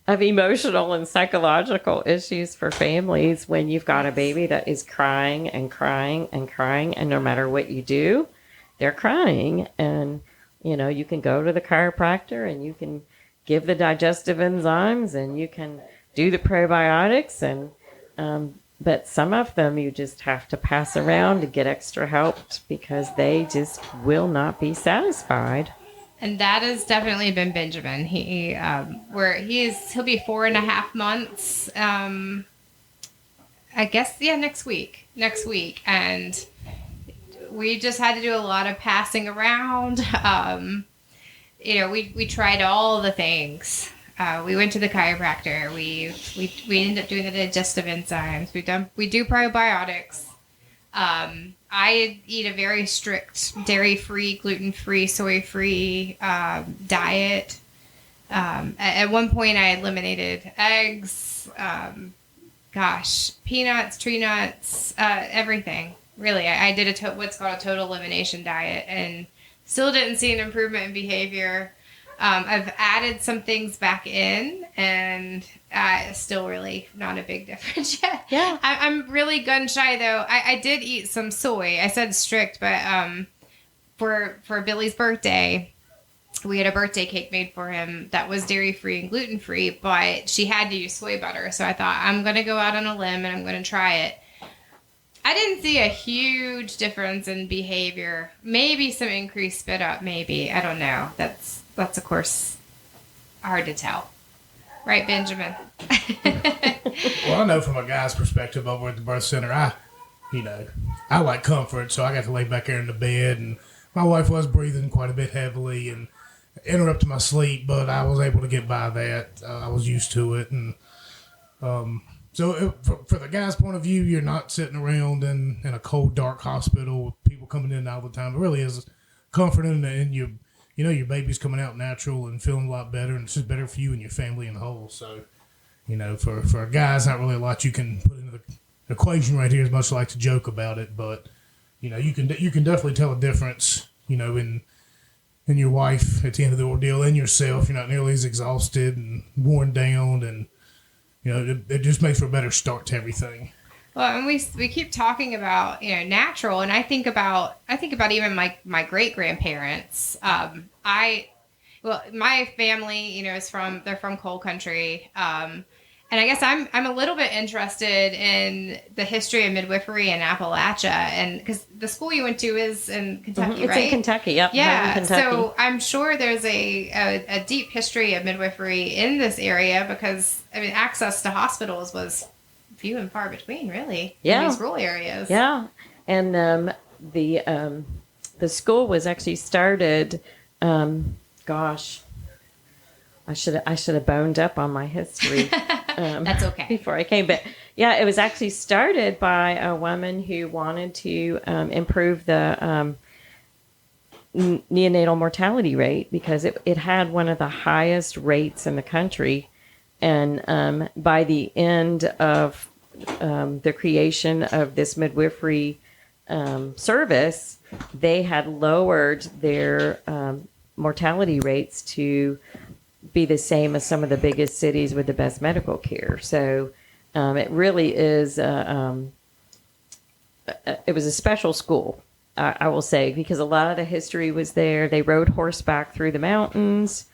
of emotional and psychological issues for families when you've got a baby that is crying and crying and crying, and no matter what you do, they're crying. And, you can go to the chiropractor and you can give the digestive enzymes and you can do the probiotics, and but some of them you just have to pass around to get extra help because they just will not be satisfied. And that has definitely been Benjamin. He'll be 4.5 months. I guess, next week, and we just had to do a lot of passing around. We tried all the things. We went to the chiropractor. We ended up doing the digestive enzymes. We do probiotics. I eat a very strict dairy-free, gluten-free, soy-free diet. At one point, I eliminated eggs, peanuts, tree nuts, everything. Really, I did what's called a total elimination diet, and still didn't see an improvement in behavior. I've added some things back in, and still really not a big difference yet. Yeah. I'm really gun shy, though. I did eat some soy. I said strict, but for Billy's birthday, we had a birthday cake made for him that was dairy-free and gluten-free, but she had to use soy butter. So I thought, I'm going to go out on a limb, and I'm going to try it. I didn't see a huge difference in behavior. Maybe some increased spit up, maybe. I don't know. That's of course hard to tell. Right, Benjamin? Well, I know from a guy's perspective over at the birth center, I like comfort, so I got to lay back there in the bed, and my wife was breathing quite a bit heavily and interrupted my sleep, but I was able to get by that. I was used to it, and so for the guy's point of view, you're not sitting around in a cold, dark hospital with people coming in all the time. It really is comforting, and your baby's coming out natural and feeling a lot better, and it's just better for you and your family in the whole. So, for a guy, it's not really a lot you can put into the equation right here, as much as I like to joke about it, but you can definitely tell a difference, in your wife at the end of the ordeal, and yourself. You're not nearly as exhausted and worn down, and it just makes for a better start to everything. Well, and we keep talking about natural, and I think about even my great grandparents. well, my family, is they're from coal country. And I guess I'm a little bit interested in the history of midwifery in Appalachia, and because the school you went to is in Kentucky, It's right? in Kentucky. Yep. Yeah. Kentucky. So I'm sure there's a deep history of midwifery in this area because access to hospitals was few and far between, really. Yeah. In these rural areas. Yeah, and the school was actually started. Gosh, I should have boned up on my history. That's okay. Before I came, but yeah, it was actually started by a woman who wanted to improve the neonatal mortality rate because it had one of the highest rates in the country, and by the end of the creation of this midwifery service, they had lowered their mortality rates to be the same as some of the biggest cities with the best medical care. So it really is. It was a special school, I will say, because a lot of the history was there. They rode horseback through the mountains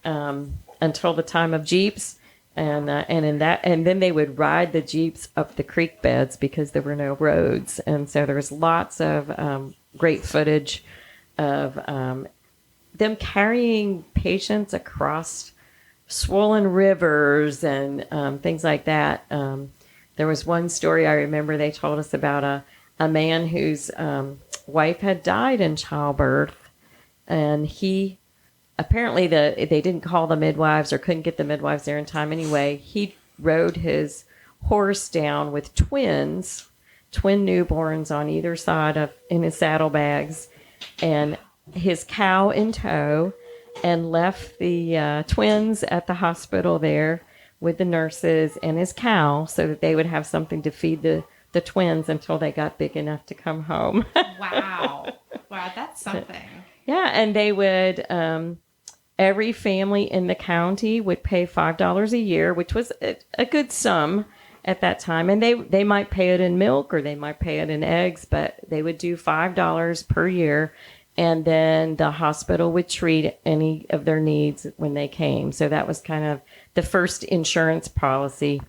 until the time of Jeeps. And then they would ride the Jeeps up the creek beds because there were no roads. And so there was lots of great footage of them carrying patients across swollen rivers and things like that. There was one story I remember they told us about a man whose wife had died in childbirth, and he apparently they didn't call the midwives or couldn't get the midwives there in time anyway. He rode his horse down with twin newborns on either side in his saddlebags, and his cow in tow, and left the twins at the hospital there with the nurses and his cow so that they would have something to feed the twins until they got big enough to come home. Wow, that's something. Yeah, and they would. Every family in the county would pay $5 a year, which was a good sum at that time. And they might pay it in milk or they might pay it in eggs, but they would do $5 per year. And then the hospital would treat any of their needs when they came. So that was kind of the first insurance policy.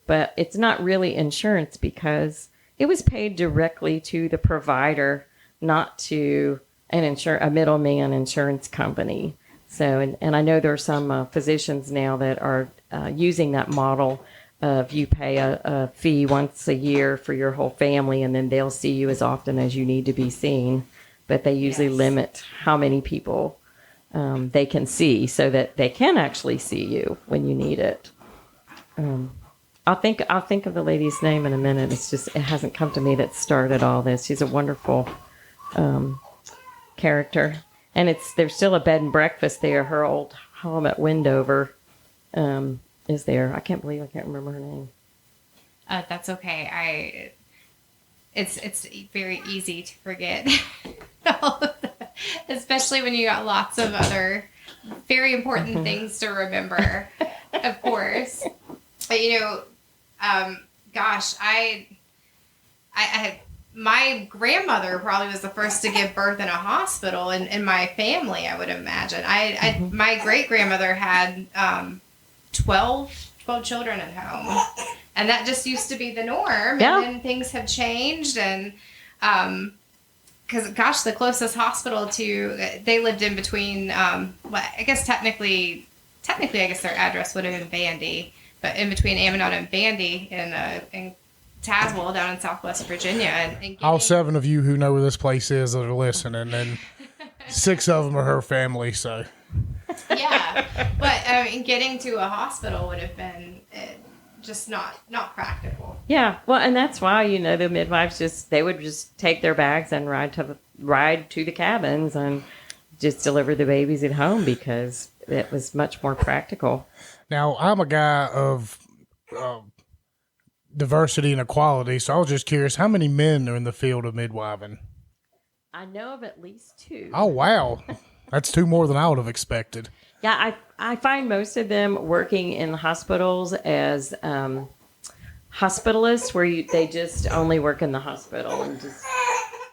But it's not really insurance because it was paid directly to the provider, not to a middleman insurance company. So, and I know there are some physicians now that are using that model of you pay a fee once a year for your whole family, and then they'll see you as often as you need to be seen. But they usually limit how many people they can see so that they can actually see you when you need it. I'll think of the lady's name in a minute. It hasn't come to me that started all this. She's a wonderful character. And there's still a bed and breakfast there. Her old home at Windover is there. I can't remember her name. That's okay. It's very easy to forget, especially when you got lots of other very important things to remember. Of course, but gosh, I my grandmother probably was the first to give birth in a hospital in my family, I would imagine. My great-grandmother had 12 children at home. And that just used to be the norm. Yeah. And then things have changed. And because, gosh, the closest hospital they lived in between, I guess technically, I guess their address would have been Bandy. But in between Ammonot and Bandy in Tazewell down in Southwest Virginia. And all 7 of you who know where this place is that are listening, and 6 of them are her family, so. Yeah. But getting to a hospital would have been just not practical. Yeah. Well, and that's why, the midwives they would just take their bags and ride to the cabins and just deliver the babies at home because it was much more practical. Now, I'm a guy of diversity and equality, so I was just curious, how many men are in the field of midwiving? I know of at least 2. Oh, wow. That's 2 more than I would have expected. Yeah, I find most of them working in hospitals as hospitalists, where they just only work in the hospital and just.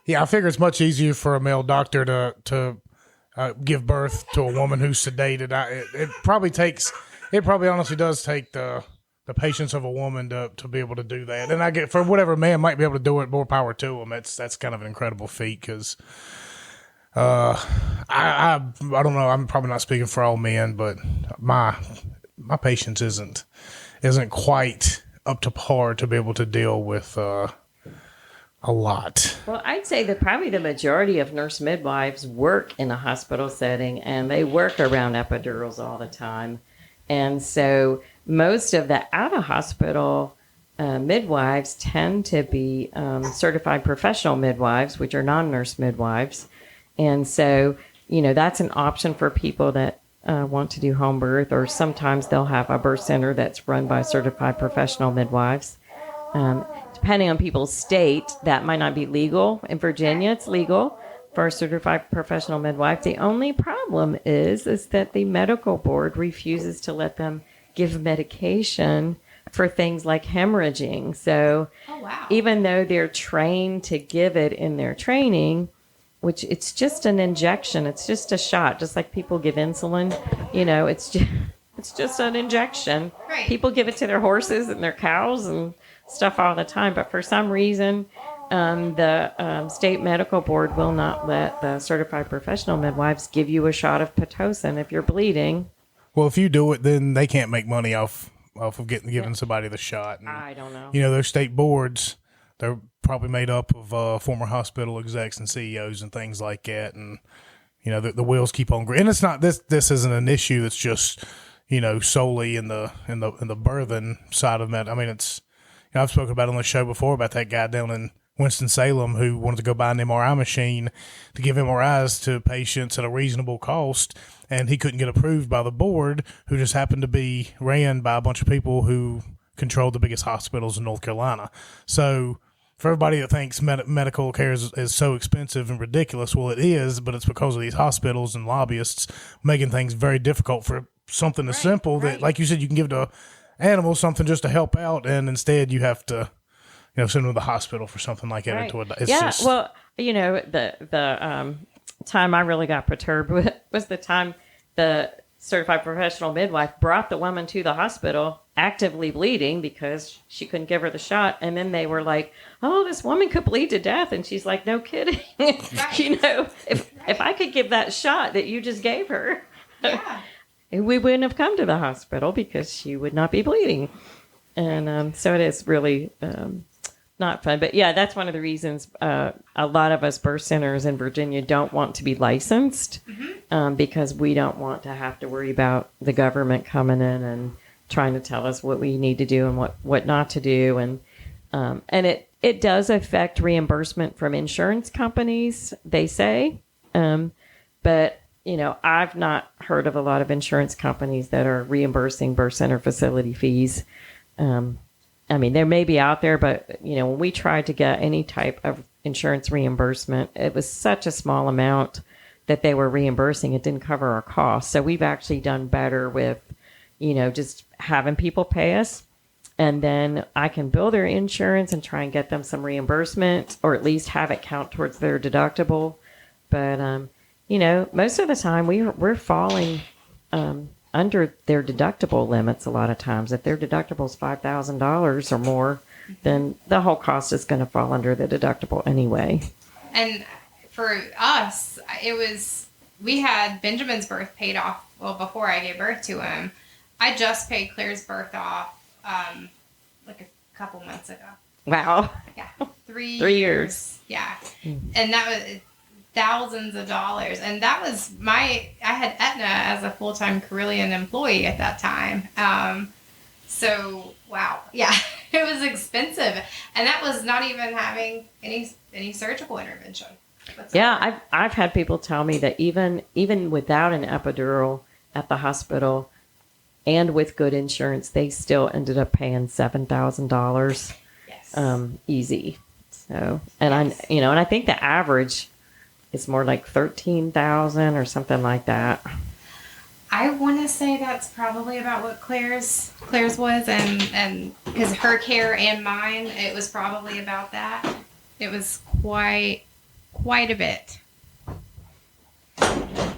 Yeah, I figure it's much easier for a male doctor to give birth to a woman who's sedated. It probably honestly does take the patience of a woman to be able to do that. And I get, for whatever man might be able to do it, more power to him. That's kind of an incredible feat because I don't know. I'm probably not speaking for all men, but my patience isn't quite up to par to be able to deal with a lot. Well, I'd say that probably the majority of nurse midwives work in a hospital setting, and they work around epidurals all the time. And so most of the out-of-hospital midwives tend to be certified professional midwives, which are non-nurse midwives. And so, that's an option for people that want to do home birth, or sometimes they'll have a birth center that's run by certified professional midwives. Depending on people's state, that might not be legal. In Virginia, it's legal for a certified professional midwife. The only problem is that the medical board refuses to let them give medication for things like hemorrhaging. So even though they're trained to give it in their training, which it's just an injection, it's just a shot, just like people give insulin, it's just an injection. Right. People give it to their horses and their cows and stuff all the time, but for some reason, the state medical board will not let the certified professional midwives give you a shot of Pitocin if you're bleeding. Well, if you do it, then they can't make money off of giving somebody the shot. And, I don't know. Those state boards, they're probably made up of former hospital execs and CEOs and things like that. And, the wheels keep on growing. And it's not, this isn't an issue that's just, solely in the birthing side of med. I mean, it's, I've spoken about it on the show before about that guy down in Winston-Salem who wanted to go buy an MRI machine to give MRIs to patients at a reasonable cost, and he couldn't get approved by the board, who just happened to be ran by a bunch of people who controlled the biggest hospitals in North Carolina. So for everybody that thinks medical care is so expensive and ridiculous, well, it is, but it's because of these hospitals and lobbyists making things very difficult for something as simple that, like you said, you can give to animals something just to help out, and instead you have to send them to the hospital for something like that. Right. Well, the time I really got perturbed with was the time the certified professional midwife brought the woman to the hospital actively bleeding because she couldn't give her the shot, and then they were like, "Oh, this woman could bleed to death," and she's like, "No kidding." If I could give that shot that you just gave her, we wouldn't have come to the hospital because she would not be bleeding. And so it is really not fun. But yeah, that's one of the reasons a lot of us birth centers in Virginia don't want to be licensed, because we don't want to have to worry about the government coming in and trying to tell us what we need to do and what not to do. And it does affect reimbursement from insurance companies, they say. But I've not heard of a lot of insurance companies that are reimbursing birth center facility fees. I mean, there may be out there, but, when we tried to get any type of insurance reimbursement, it was such a small amount that they were reimbursing. It didn't cover our costs. So we've actually done better with, just having people pay us. And then I can bill their insurance and try and get them some reimbursement, or at least have it count towards their deductible. But, most of the time we're falling under their deductible limits a lot of times. If their deductible is $5,000 or more, then the whole cost is going to fall under the deductible anyway. And for us, we had Benjamin's birth paid off, before I gave birth to him. I just paid Claire's birth off like a couple months ago. Wow. Yeah. 3 years. Yeah. And that was thousands of dollars. And that was I had Aetna as a full-time Carillion employee at that time. So, wow. Yeah, it was expensive. And that was not even having any surgical intervention whatsoever. Yeah, I've had people tell me that even without an epidural at the hospital and with good insurance, they still ended up paying $7,000. Yes. Easy. So, and yes. and I think the average is more like 13,000 or something like that. I want to say that's probably about what Claire's was, and because her care and mine, it was probably about that. It was quite a bit.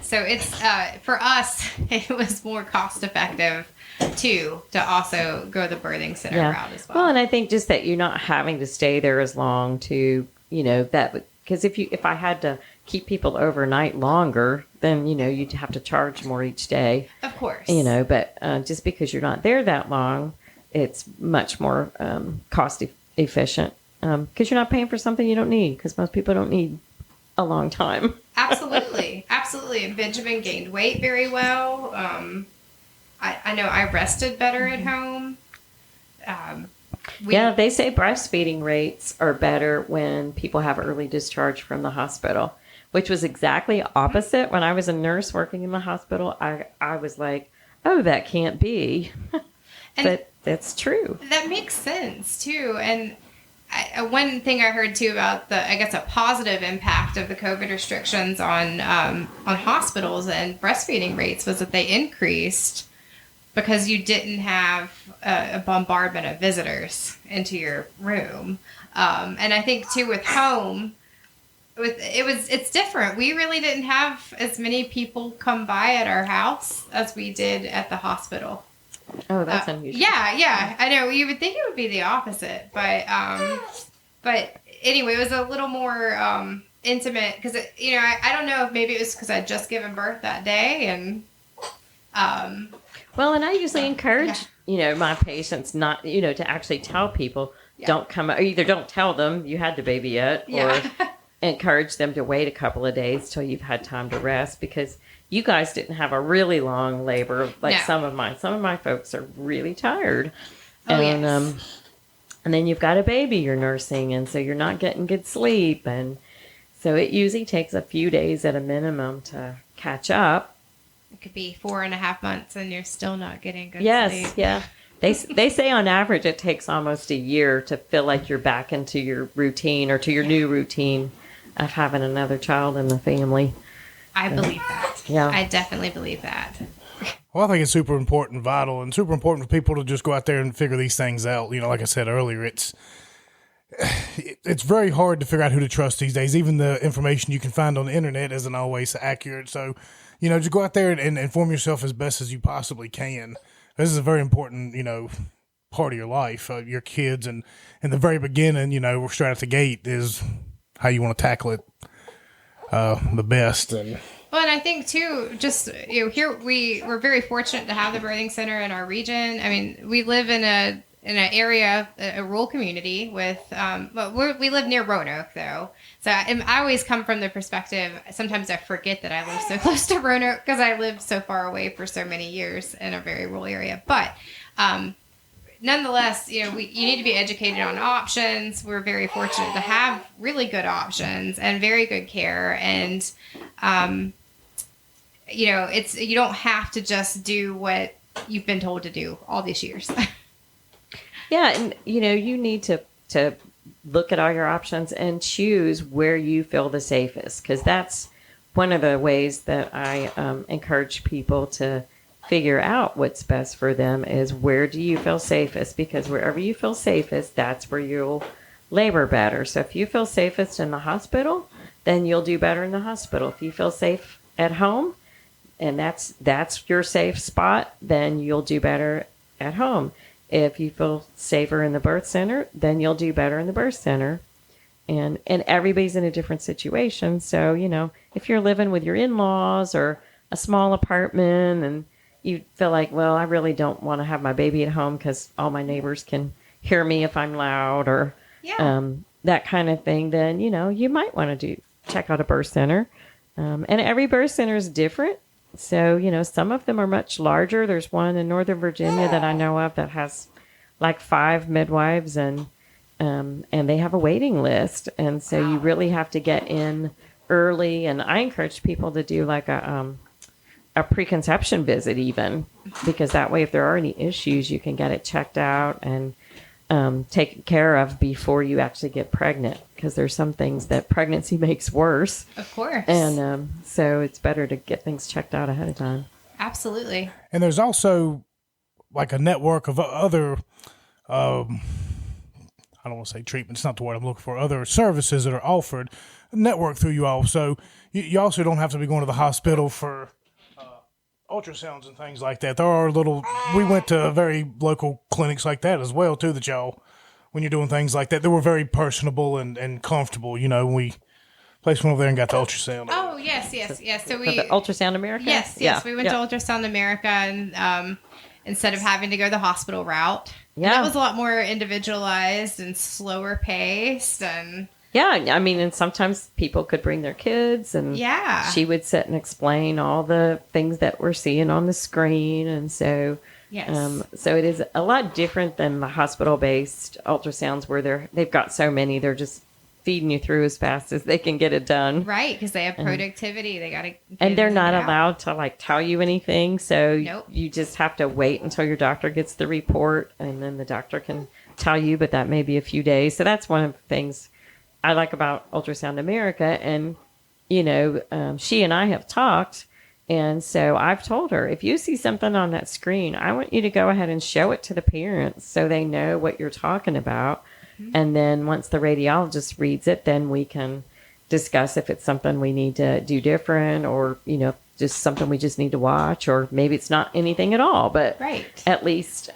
So it's for us, it was more cost effective too to also go the birthing center route as well. Well, and I think just that you're not having to stay there as long to, that, because if I had to keep people overnight longer, then, you'd have to charge more each day. Of course. But just because you're not there that long, it's much more cost efficient because you're not paying for something you don't need, because most people don't need a long time. Absolutely. Absolutely. And Benjamin gained weight very well. I know I rested better at home. They say breastfeeding rates are better when people have early discharge from the hospital, which was exactly opposite. When I was a nurse working in the hospital, I was like, oh, that can't be. But that's true. That makes sense, too. And one thing I heard, too, about a positive impact of the COVID restrictions on hospitals and breastfeeding rates was that they increased because you didn't have a bombardment of visitors into your room. And I think, too, with home, it's different. We really didn't have as many people come by at our house as we did at the hospital. Oh, that's unusual. Yeah. I know. You would think it would be the opposite, but anyway, it was a little more intimate because I don't know if maybe it was because I'd just given birth that day and. Well, and I usually encourage my patients not to actually tell people don't come, or either don't tell them you had the baby yet, or encourage them to wait a couple of days till you've had time to rest, because you guys didn't have a really long labor like some of mine. Some of my folks are really tired. And then you've got a baby you're nursing, and so you're not getting good sleep. And so it usually takes a few days at a minimum to catch up. It could be 4.5 months and you're still not getting good sleep. Yes, yeah. They say on average it takes almost a year to feel like you're back into your routine, or to your new routine of having another child in the family. I believe that. Yeah. I definitely believe that. Well, I think it's super important, vital, and super important for people to just go out there and figure these things out. Like I said earlier, it's very hard to figure out who to trust these days. Even the information you can find on the internet isn't always accurate. So, just go out there and inform yourself as best as you possibly can. This is a very important, part of your life. Your kids, and in the very beginning, straight out the gate is how you want to tackle it the best. Well, and I think too, just here we're very fortunate to have the birthing center in our region. I mean, we live in an area, a rural community with, we live near Roanoke though. So I always come from the perspective, sometimes I forget that I live so close to Roanoke because I lived so far away for so many years in a very rural area. But nonetheless, you need to be educated on options. We're very fortunate to have really good options and very good care. And, you don't have to just do what you've been told to do all these years. Yeah, and you need to look at all your options and choose where you feel the safest, because that's one of the ways that I encourage people to figure out what's best for them is, where do you feel safest? Because wherever you feel safest, that's where you'll labor better. So if you feel safest in the hospital, then you'll do better in the hospital. If you feel safe at home, and that's your safe spot, then you'll do better at home. If you feel safer in the birth center, then you'll do better in the birth center. And everybody's in a different situation. So, if you're living with your in-laws or a small apartment and you feel like, well, I really don't want to have my baby at home because all my neighbors can hear me if I'm loud, or that kind of thing, then, you might want to check out a birth center. And every birth center is different. So, some of them are much larger. There's one in Northern Virginia that I know of that has like 5 midwives, and they have a waiting list. And so you really have to get in early. And I encourage people to do like a preconception visit even, because that way, if there are any issues, you can get it checked out and taken care of before you actually get pregnant, because there's some things that pregnancy makes worse. Of course. And so it's better to get things checked out ahead of time. Absolutely. And there's also like a network of other, I don't I don't want to say treatment, it's not the word I'm looking for, other services that are offered, network through you all. So you also don't have to be going to the hospital for ultrasounds and things like that. There are we went to very local clinics like that as well, too, that y'all, when you're doing things like that, they were very personable and comfortable. You know, when we placed one over there and got the ultrasound. Oh, yes. So we... the Ultrasound America? Yes. We went to Ultrasound America, and instead of having to go the hospital route. Yeah. And that was a lot more individualized and slower paced. And yeah, I mean, and sometimes people could bring their kids, and she would sit and explain all the things that we're seeing on the screen. And so, so it is a lot different than the hospital-based ultrasounds where they've got so many, they're just feeding you through as fast as they can get it done. Right, because they have productivity. They got to... And they're not allowed to, like, tell you anything, so you just have to wait until your doctor gets the report, and then the doctor can tell you, but that may be a few days. So that's one of the things I like about Ultrasound America. And, you know, she and I have talked, and so I've told her, if you see something on that screen, I want you to go ahead and show it to the parents so they know what you're talking about. And then once the radiologist reads it, then we can discuss if it's something we need to do different, or, you know, just something we just need to watch, or maybe it's not anything at all. But at least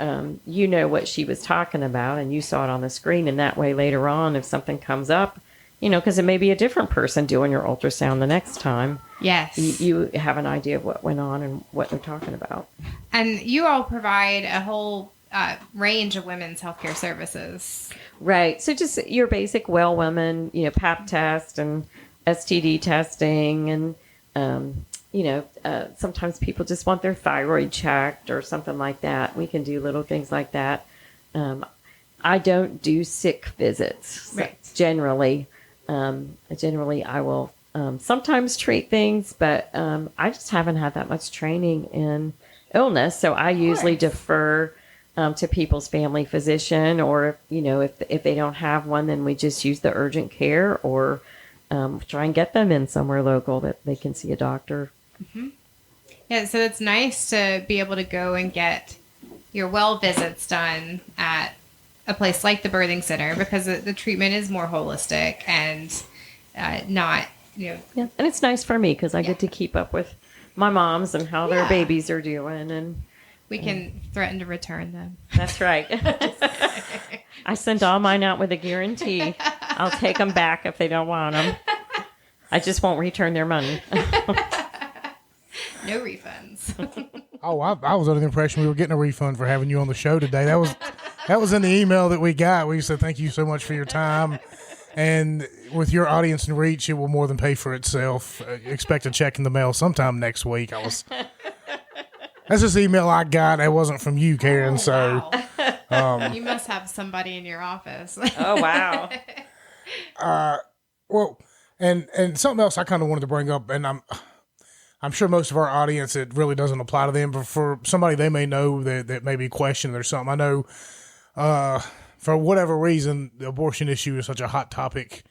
you know what she was talking about, and you saw it on the screen. And that way later on, if something comes up, you know, because it may be a different person doing your ultrasound the next time. Yes. You have an idea of what went on and what they're talking about. And you all provide a whole range of women's healthcare services. Right. So just your basic well women, you know, Pap test and STD testing, and, you know, sometimes people just want their thyroid checked or something like that. We can do little things like that. I don't do sick visits. Right. Generally I will sometimes treat things, but I just haven't had that much training in illness. So I usually defer to people's family physician, or, you know, if they don't have one, then we just use the urgent care, or try and get them in somewhere local that they can see a doctor. Mm-hmm. Yeah, so it's nice to be able to go and get your well visits done at a place like the birthing center, because the treatment is more holistic and not, you know. Yeah, and it's nice for me because I get to keep up with my moms and how their babies are doing, and we can threaten to return them. That's right. I send all mine out with a guarantee. I'll take them back if they don't want them. I just won't return their money. No refunds. Oh, I was under the impression we were getting a refund for having you on the show today. That was in the email that we got. We said thank you so much for your time, and with your audience and reach, it will more than pay for itself. Expect a check in the mail sometime next week. That's just the email I got. It wasn't from you, Karen. Oh, wow. You must have somebody in your office. Oh, wow. Well, and something else I kind of wanted to bring up, and I'm sure most of our audience, it really doesn't apply to them, but for somebody they may know that may be questioning or something, I know for whatever reason, the abortion issue is such a hot topic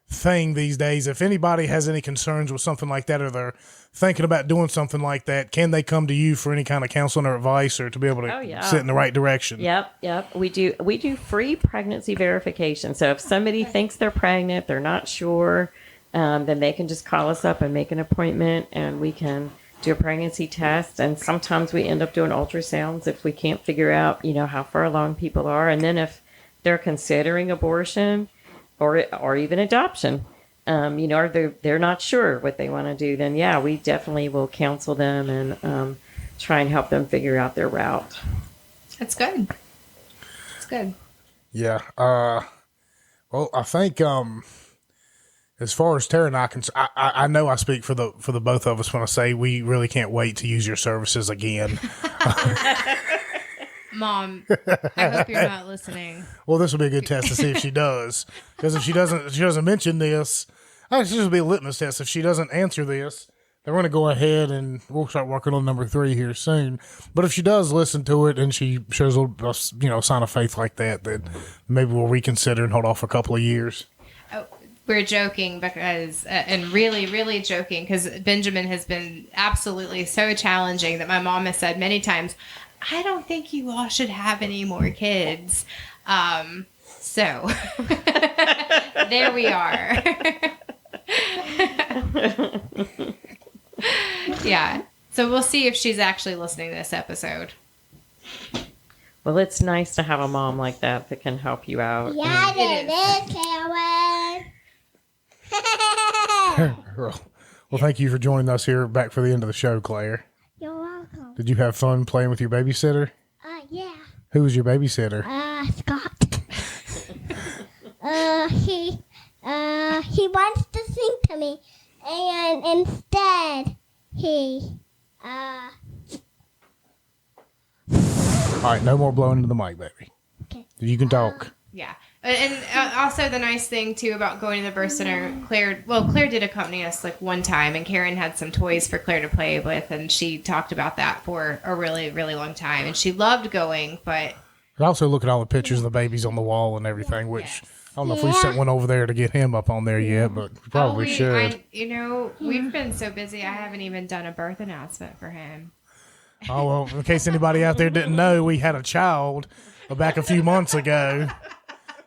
thing these days. If anybody has any concerns with something like that, or they're thinking about doing something like that, can they come to you for any kind of counseling or advice, or to be able to sit in the right direction? Yep. We do free pregnancy verification. So if somebody thinks they're pregnant, they're not sure, then they can just call us up and make an appointment, and we can do a pregnancy test. And sometimes we end up doing ultrasounds if we can't figure out, you know, how far along people are. And then if they're considering abortion or even adoption, you know, or they're not sure what they want to do, then we definitely will counsel them and try and help them figure out their route. That's good. It's good. Yeah. Well, I think as far as Tara and I know I speak for the both of us when I say we really can't wait to use your services again. Mom, I hope you're not listening. Well, this will be a good test to see if she does. Because if she doesn't mention this, this will be a litmus test. If she doesn't answer this, then we're going to go ahead and we'll start working on number 3 here soon. But if she does listen to it and she shows a sign of faith like that, then maybe we'll reconsider and hold off a couple of years. Oh, we're joking because, and really, really joking, because Benjamin has been absolutely so challenging that my mom has said many times, I don't think you all should have any more kids. So there we are. Yeah. So we'll see if she's actually listening to this episode. Well, it's nice to have a mom like that can help you out. Yeah, It it is, Karen. Well, thank you for joining us here back for the end of the show, Claire. You're welcome. Did you have fun playing with your babysitter? Yeah. Who was your babysitter? Scott. He wants to sing to me, and instead he, All right, no more blowing into the mic, baby. Okay. You can talk. Yeah. And also the nice thing, too, about going to the birth center, Claire did accompany us like one time, and Karen had some toys for Claire to play with, and she talked about that for a really, really long time. And she loved going, but... I also look at all the pictures of the babies on the wall and everything, which Yes. I don't know if we sent one over there to get him up on there yet, but we probably should. We've been so busy, I haven't even done a birth announcement for him. Oh, well, in case anybody out there didn't know, we had a child back a few months ago.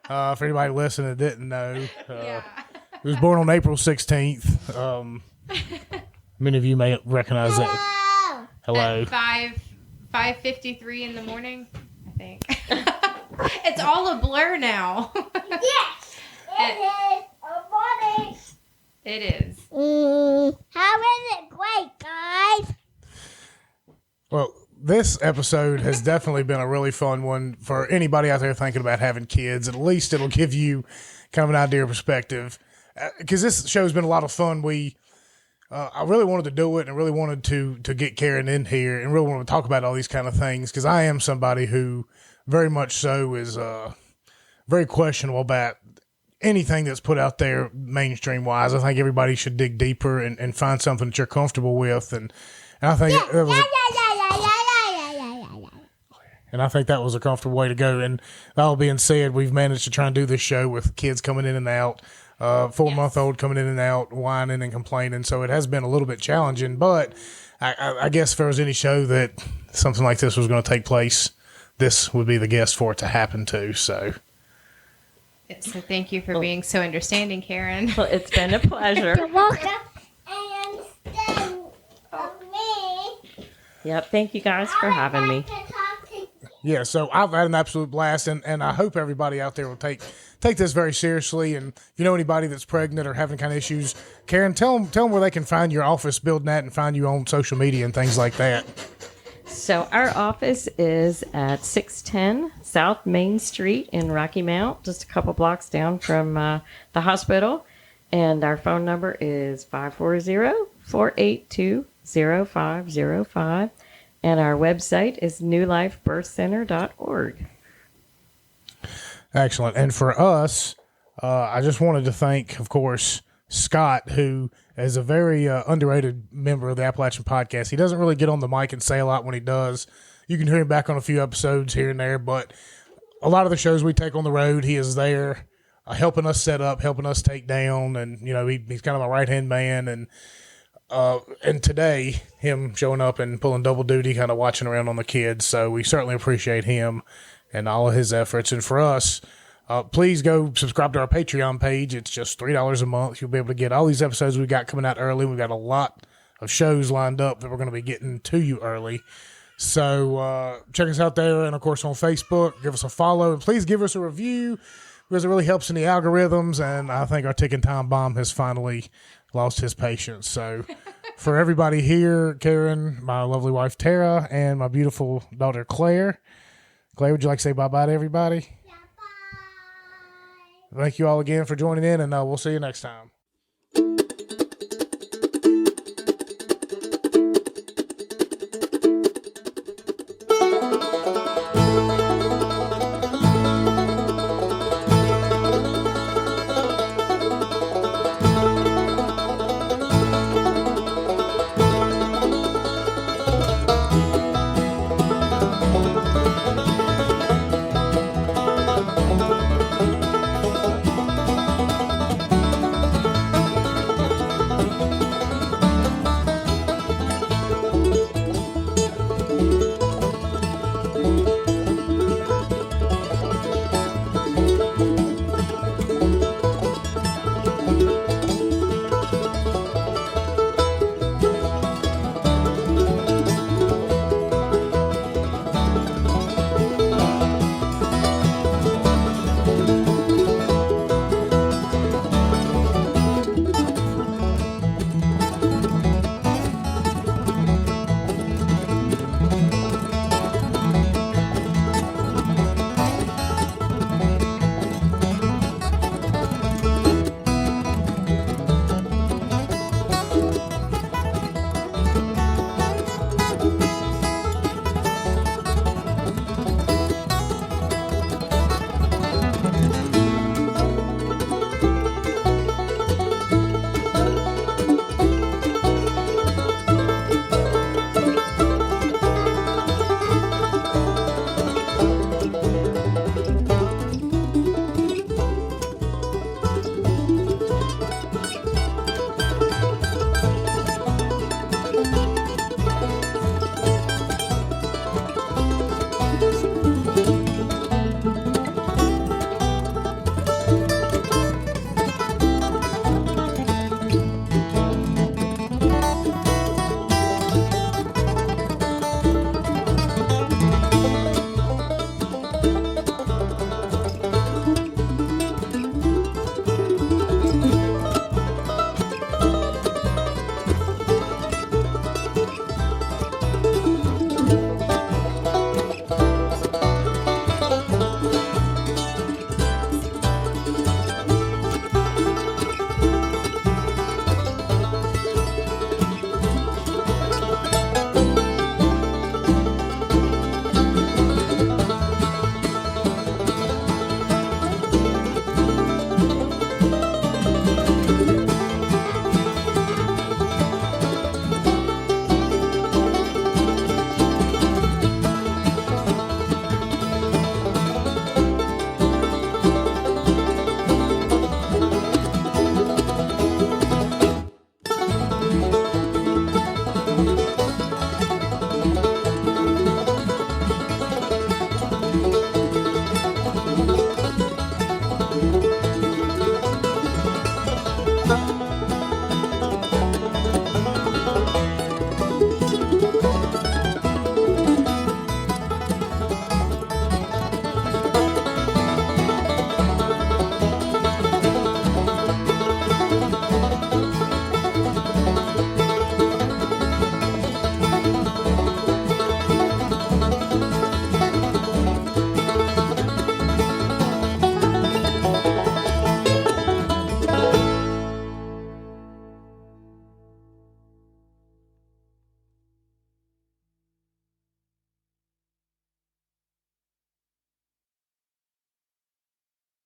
For anybody listening that didn't know, he was born on April 16th. Many of you may recognize that. Hello. At 5:53 in the morning, I think. It's all a blur now. yes, it is a body. It is. How is it great, guys? Well, this episode has definitely been a really fun one for anybody out there thinking about having kids. At least it'll give you kind of an idea of perspective. Because this show's been a lot of fun. I really wanted to do it and really wanted to get Karen in here and really wanted to talk about all these kind of things because I am somebody who very much so is very questionable about anything that's put out there mainstream wise. I think everybody should dig deeper and find something that you're comfortable with. And I think And I think that was a comfortable way to go. And all being said, we've managed to try and do this show with kids coming in and out, 4-month-old coming in and out, whining and complaining. So it has been a little bit challenging. But I guess if there was any show that something like this was going to take place, this would be the guest for it to happen to. So So thank you for being so understanding, Karen. Well, it's been a pleasure. You're welcome. And instead of me, Yep. Thank you guys for having me. yeah, so I've had an absolute blast, and I hope everybody out there will take this very seriously. And if you know anybody that's pregnant or having kind of issues, Karen, tell them where they can find your office building at and find you on social media and things like that. So our office is at 610 South Main Street in Rocky Mount, just a couple blocks down from the hospital. And our phone number is 540-482-0505. And our website is newlifebirthcenter.org. Excellent. And for us, I just wanted to thank, of course, Scott, who is a very underrated member of the Appalachian Podcast. He doesn't really get on the mic and say a lot when he does. You can hear him back on a few episodes here and there, but a lot of the shows we take on the road, he is there helping us set up, helping us take down, and he's kind of a right-hand man. And today, him showing up and pulling double duty, kind of watching around on the kids. So we certainly appreciate him and all of his efforts. And for us, please go subscribe to our Patreon page. It's just $3 a month. You'll be able to get all these episodes we've got coming out early. We've got a lot of shows lined up that we're going to be getting to you early. So check us out there. And, of course, on Facebook, give us a follow. And please give us a review because it really helps in the algorithms. And I think our ticking time bomb has finally lost his patience. So for everybody here, Karen, my lovely wife, Tara, and my beautiful daughter, Claire, would you like to say bye-bye to everybody? bye. Thank you all again for joining in, and we'll see you next time.